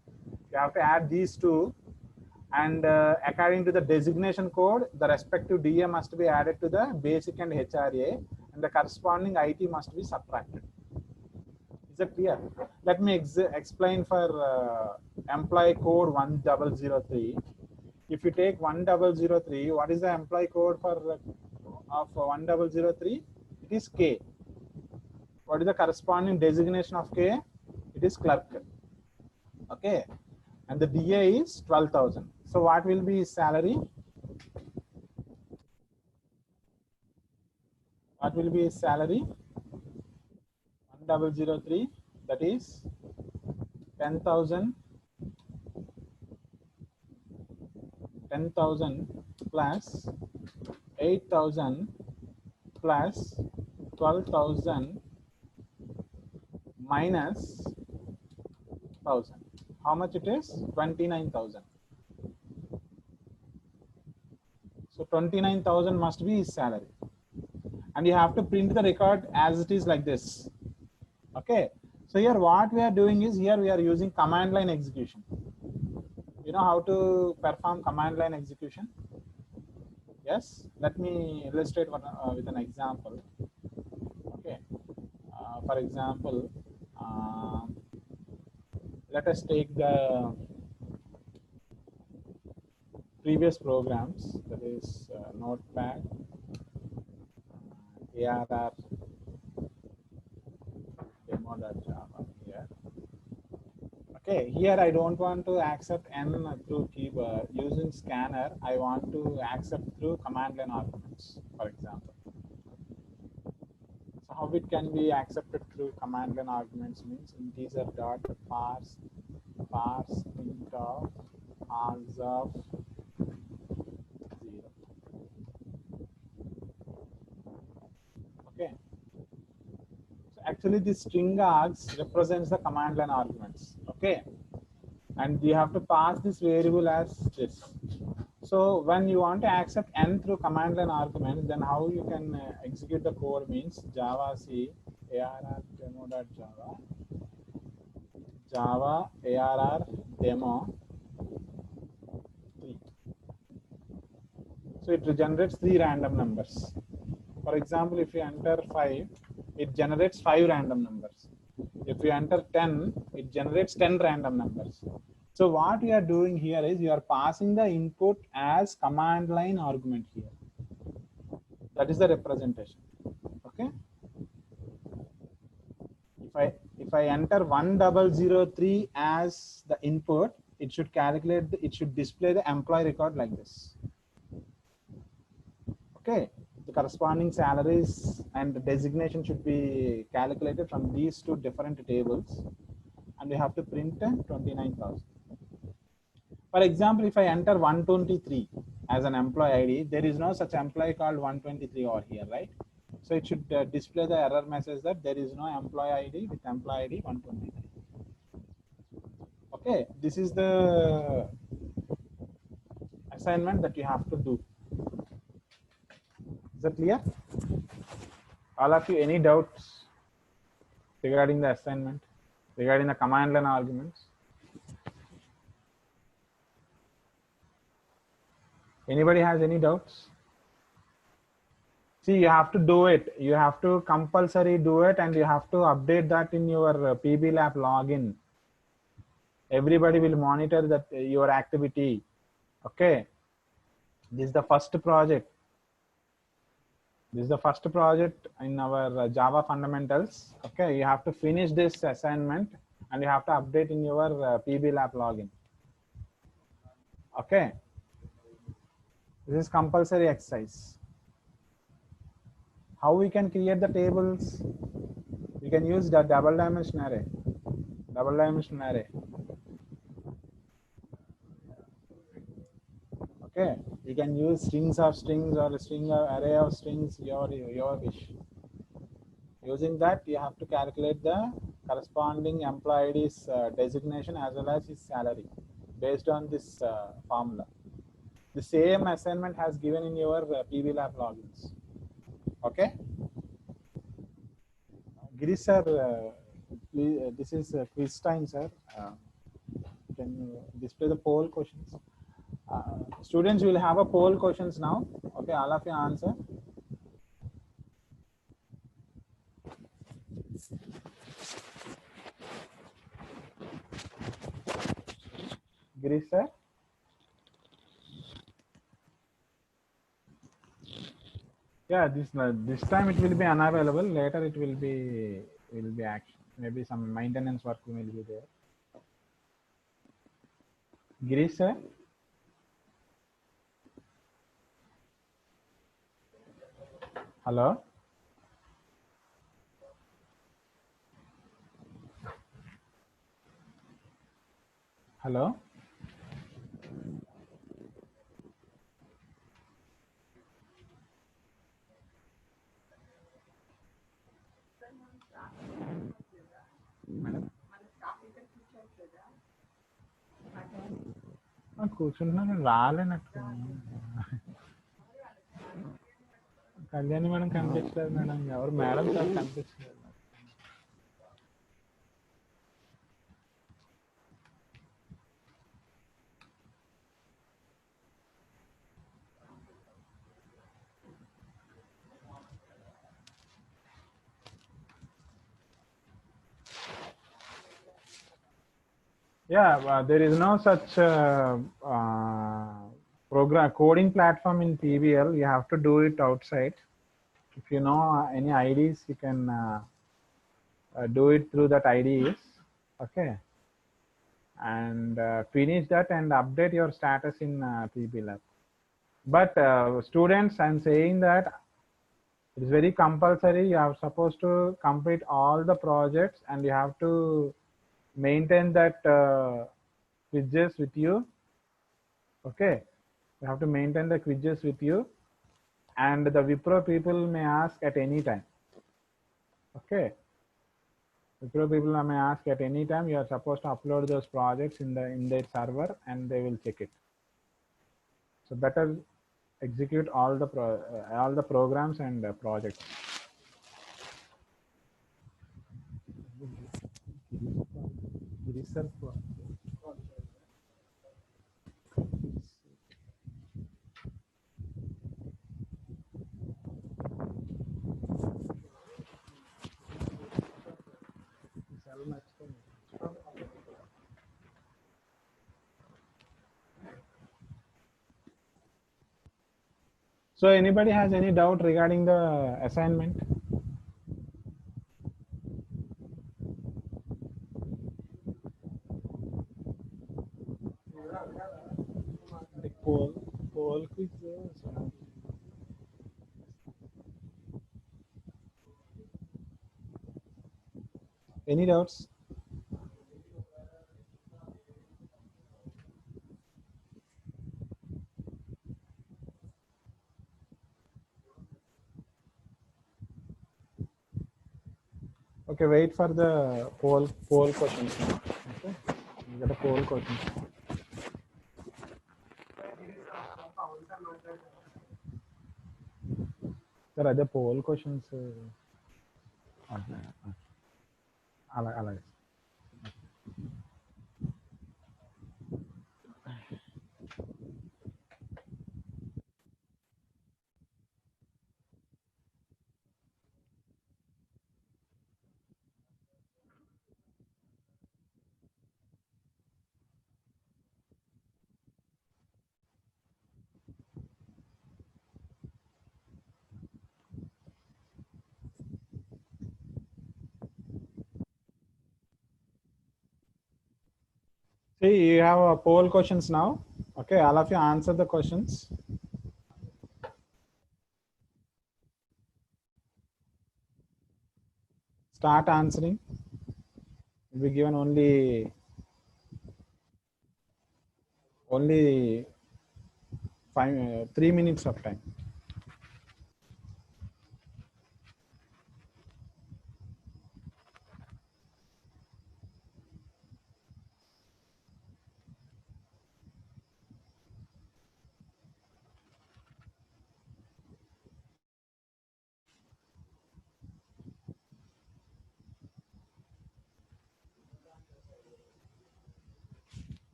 You have to add these two. And according to the designation code, the respective DA must be added to the basic and HRA, and the corresponding IT must be subtracted. Is that clear? Let me explain for employee code 1003. If you take 1003, what is the employee code for of 1003? It is K. What is the corresponding designation of K? It is clerk. Okay. And the DA is 12,000. So what will be his salary? What will be his salary? 1003, that is 10,000 plus 8,000 plus 12,000 minus 1,000. How much it is? 29,000. So 29,000 must be his salary. And you have to print the record as it is like this. Okay. So here what we are doing is, here we are using command line execution. You know how to perform command line execution? Yes. Let me illustrate with an example. Okay. For example, let us take the previous programs, that is Notepad, ARR, demo.java here. Okay, here I don't want to accept N through keyboard. Using scanner, I want to accept through command line arguments, for example. So how it can be accepted through command line arguments means integer dot parse int of args of 0. Okay. So actually this string args represents the command line arguments. Okay. And you have to pass this variable as this. So when you want to accept n through command line arguments, then how you can execute the code means Java C arr demo.java Java arr demo 3. So it generates 3 random numbers. For example, if you enter 5, it generates 5 random numbers. If you enter 10, it generates 10 random numbers. So what we are doing here is you are passing the input as command line argument here. That is the representation. Okay. If I enter 1003 as the input, it should calculate. It should display the employee record like this. Okay. The corresponding salaries and the designation should be calculated from these two different tables, and we have to print 29,000. For example, if I enter 123 as an employee ID, there is no such employee called 123 over here, right? So it should display the error message that there is no employee ID with employee ID 123. Okay, this is the assignment that you have to do. Is that clear? All of you, any doubts regarding the assignment, regarding the command line arguments? Anybody has any doubts? See, you have to do it. You have to compulsory do it, and you have to update that in your PB Lab login. Everybody will monitor that your activity. Okay. This is the first project. This is the first project in our Java fundamentals. Okay. You have to finish this assignment and you have to update in your PB Lab login. Okay. This is compulsory exercise. How we can create the tables? We can use the double dimension array. Double dimension array. Okay, you can use strings of strings or a string or array of strings, your wish. Using that, you have to calculate the corresponding employee's designation as well as his salary based on this formula. The same assignment has given in your PB Lab logins. Okay. Girish sir, this is quiz time, sir. Can you display the poll questions? Students will have a poll questions now. Okay, all of you answer. Girish sir. Yeah, this time it will be unavailable. Later it will be action. Maybe some maintenance work will be there. Girish sir. Hello. Hello. Madam. కూర్చుంటున్నాను రాలేనట్టు Kalyani madam కనిపించలేదు madam ఎవరు madam sir కనిపించలేదు Yeah, there is no such program coding platform in PBL. You have to do it outside. If you know any IDs, you can do it through that IDs. Okay, and finish that and update your status in PB Lab. But students, I'm saying that it is very compulsory. You are supposed to complete all the projects and you have to maintain that quizzes with you. Okay, you have to maintain the quizzes with you, and the Wipro people may ask at any time. Okay, Wipro people may ask at any time. You are supposed to upload those projects in their server, and they will check it. So better execute all the programs and projects. So anybody has any doubt regarding the assignment? The poll quiz. Any doubts? Okay, wait for the poll questions now. Okay, you got a poll question. There are the poll questions. Alright. See, you have a poll questions now. Okay, all of you answer the questions. Start answering. Will be given only 3 minutes of time.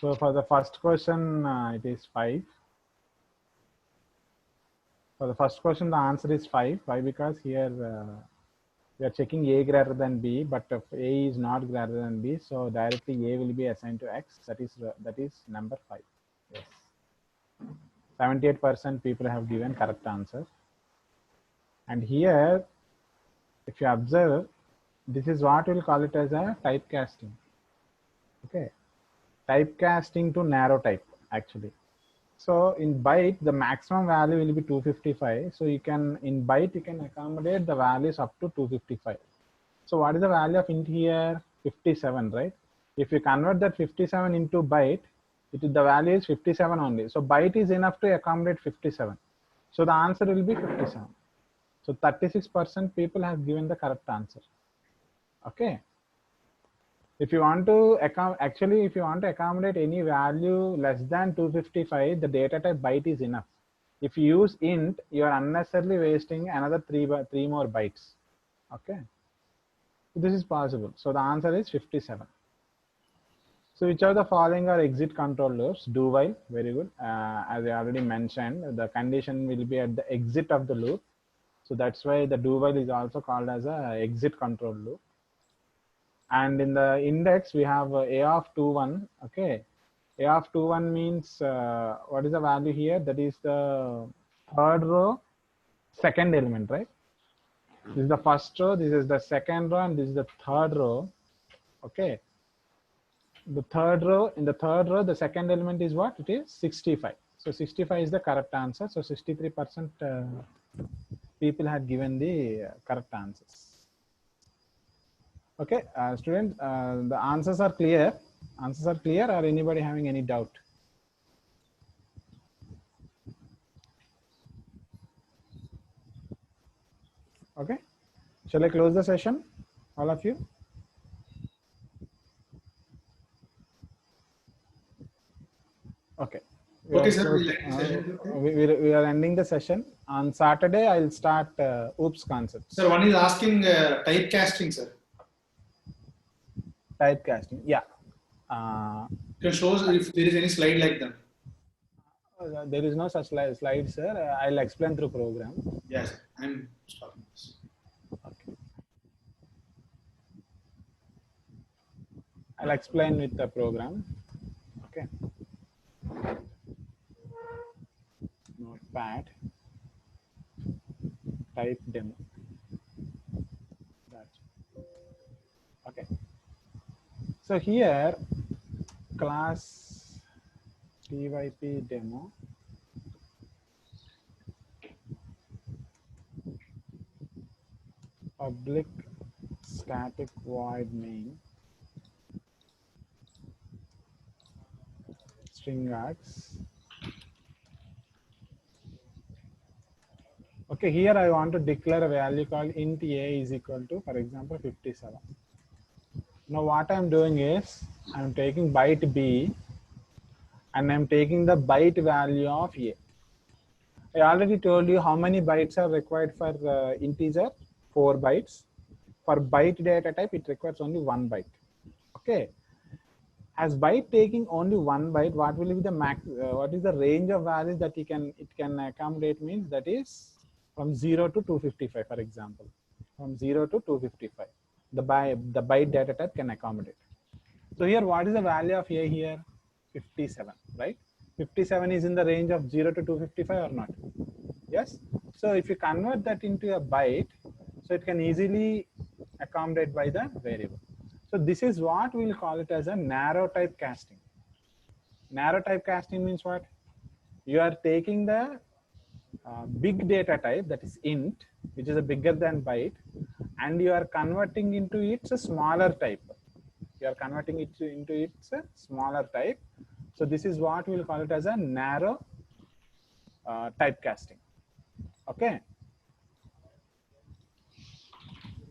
So for the first question, it is 5. For the first question, the answer is 5. Why? Because here we are checking A greater than B, but if A is not greater than B, so directly A will be assigned to X. That is number 5. Yes. 78% people have given correct answer. And here, if you observe, this is what we'll call it as a typecasting. Okay, typecasting to narrow type actually. So in byte, the maximum value will be 255. So you can, in byte, you can accommodate the values up to 255. So what is the value of int here? 57, right? If you convert that 57 into byte, the value is 57 only. So byte is enough to accommodate 57. So the answer will be 57. So 36% people have given the correct answer. Okay. If you want to actually, if you want to accommodate any value less than 255, the data type byte is enough. If you use int, you are unnecessarily wasting another three more bytes. Okay. This is possible. So the answer is 57. So which of the following are exit control loops? Do while, very good. As I already mentioned, the condition will be at the exit of the loop. So that's why the do while is also called as a exit control loop. And in the index, we have a of 21. Okay. A of 21 means what is the value here? That is the third row, second element, right? This is the first row, this is the second row, and this is the third row. Okay. The third row, in the third row, the second element is what? It is 65. So 65 is the correct answer. So 63% people had given the correct answers. Okay, students, the answers are clear. Answers are clear, or anybody having any doubt? Okay, shall I close the session, all of you? Okay. Okay, sir. We'll end the session. We are ending the session. On Saturday, I'll start OOPS concepts. Sir, one is asking typecasting, sir. Typecasting, yeah. Can show us if there is any slide like that. There is no such slide, sir. I'll explain through program. Yes, I'm stopping this. Okay. I'll explain with the program. Okay. Notepad. Type demo. That's okay. So here, class TYP demo. Public static void main string args. Okay, here I want to declare a value called int a is equal to, for example, 57. Now what I'm doing is I'm taking byte b and I'm taking the byte value of a. I already told you how many bytes are required for integer, 4 bytes. For byte data type, it requires only 1 byte. Okay. As byte taking only 1 byte, what will be the max? What is the range of values that it can accommodate? Means that is from 0 to 255, for example. From 0 to 255, the byte data type can accommodate. So here, what is the value of a here? 57, right? 57 is in the range of 0 to 255 or not? Yes. So if you convert that into a byte, so it can easily accommodate by the variable. So this is what we'll call it as a narrow type casting. Narrow type casting means what? You are taking the big data type, that is int, which is a bigger than byte, and you are converting into its a smaller type. You are converting it into its a smaller type. So this is what we'll call it as a narrow typecasting. Okay.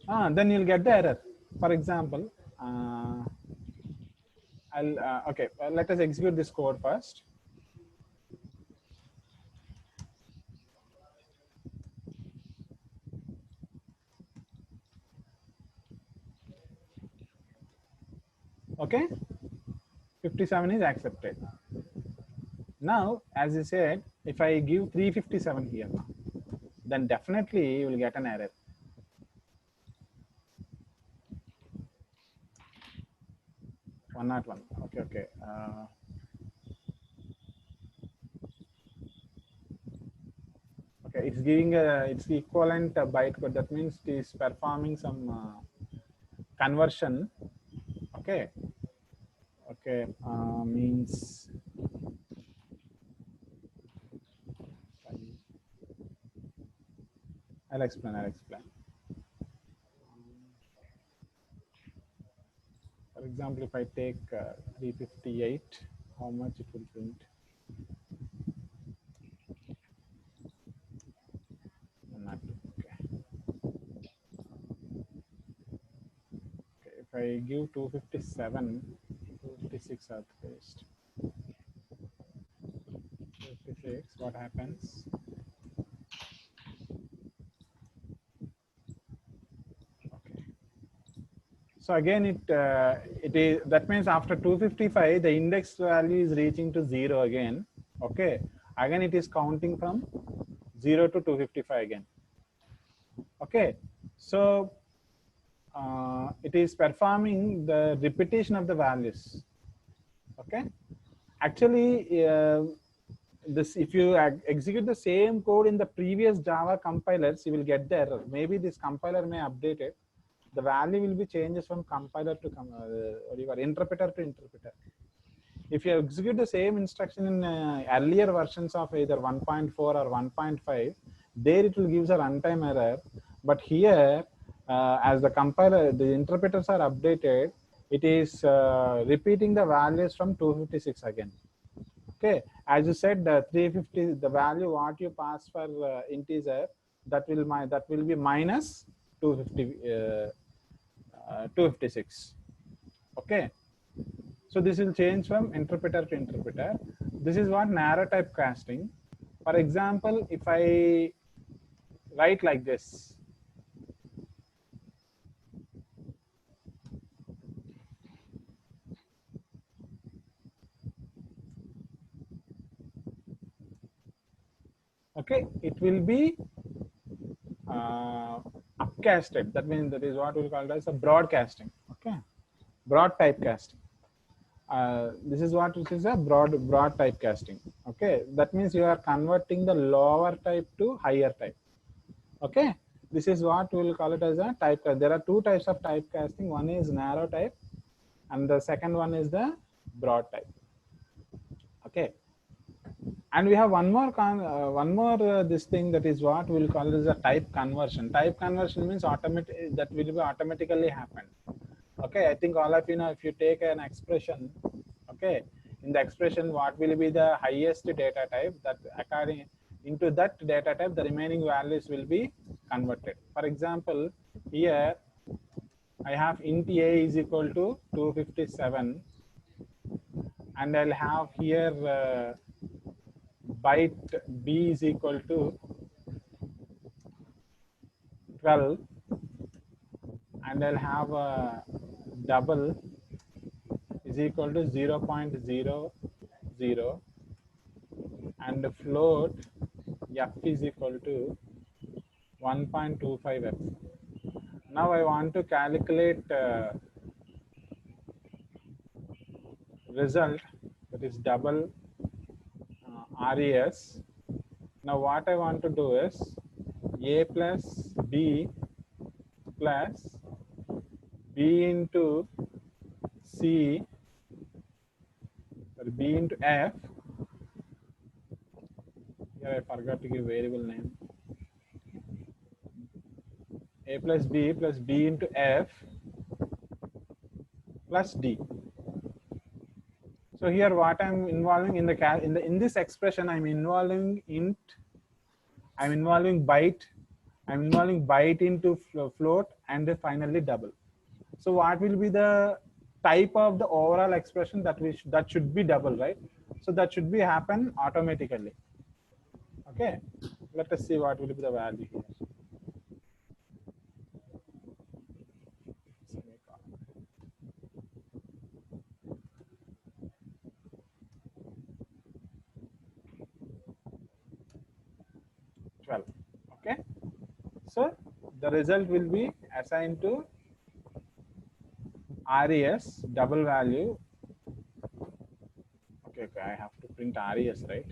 Then you'll get the error. For example, okay, let us execute this code first. Okay, 57 is accepted. Now, as I said, if I give 357 here, then definitely you will get an error. One not one. Okay, okay. Okay, it's giving it's equivalent byte code. That means it is performing some conversion. Okay. Okay, means I'll explain. For example, if I take 358, how much it will print? Okay. If I give 257, 256 are placed. 256, what happens? Okay. So again, it is, that means after 255, the index value is reaching to 0 again. Okay. Again, it is counting from 0 to 255 again. Okay. So it is performing the repetition of the values. Okay. Actually, this, if you execute the same code in the previous Java compilers, you will get the error. Maybe this compiler may update it. The value will be changes from compiler to interpreter to interpreter. If you execute the same instruction in earlier versions of either 1.4 or 1.5, there it will give a runtime error. But here, as the compiler, the interpreters are updated, it is repeating the values from 256 again. Okay, as you said, the 350, the value what you pass for integer, that will be minus 256. Okay, so this will change from interpreter to interpreter. This is what narrow type casting. For example, if I write like this, okay, it will be upcasted. That means that is what we call as a broadcasting. Okay, broad typecasting. This is what is a broad typecasting. Okay, that means you are converting the lower type to higher type. Okay, this is what we will call it as a type. There are two types of typecasting. One is narrow type, and the second one is the broad type. Okay, and we have one more this thing, that is what we'll call it as a type conversion. Type conversion means automatic, that will be automatically happen. Okay, I think all of you know, if you take an expression, okay, in the expression, what will be the highest data type, that according into that data type, the remaining values will be converted. For example, here I have int a is equal to 257, and I'll have here byte b is equal to 12, and I'll have a double is equal to 0.00, and the float f is equal to 1.25f. Now I want to calculate result, that is double res. Now what I want to do is a plus b plus b into c, or b into f. Here I forgot to give variable name. A plus b into f plus d. So here what I'm involving in this expression, I'm involving int, I'm involving byte, I'm involving byte into float, and then finally double. So what will be the type of the overall expression? That should be double, right? So that should be happen automatically. Okay, let us see what will be the value here. Okay, so the result will be assigned to res double value. Okay, I have to print res, right?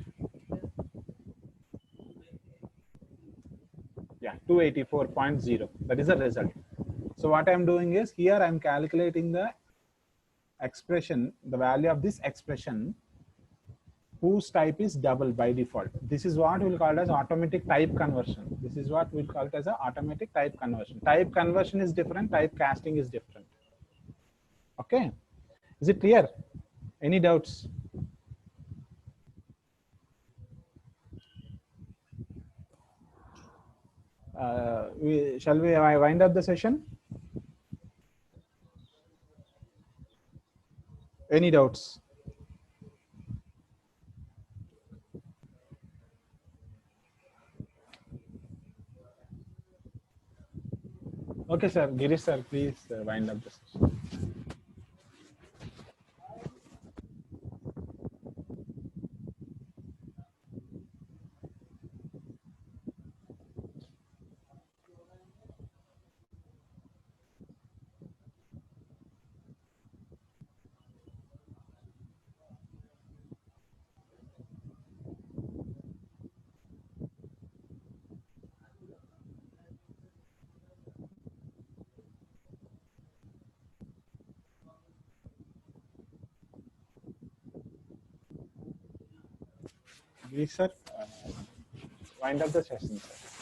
Yeah, 284.0. That is the result. So what I'm doing is, here I'm calculating the expression, the value of this expression, whose type is double by default. This is what we'll call as automatic type conversion. This is what we'll call it as a automatic type conversion. Type conversion is different, type casting is different. Okay, is it clear? Any doubts? Shall we wind up the session? Any doubts? Okay, sir. Girish, sir, please wind up the session. Girish, sir, wind up the session, sir.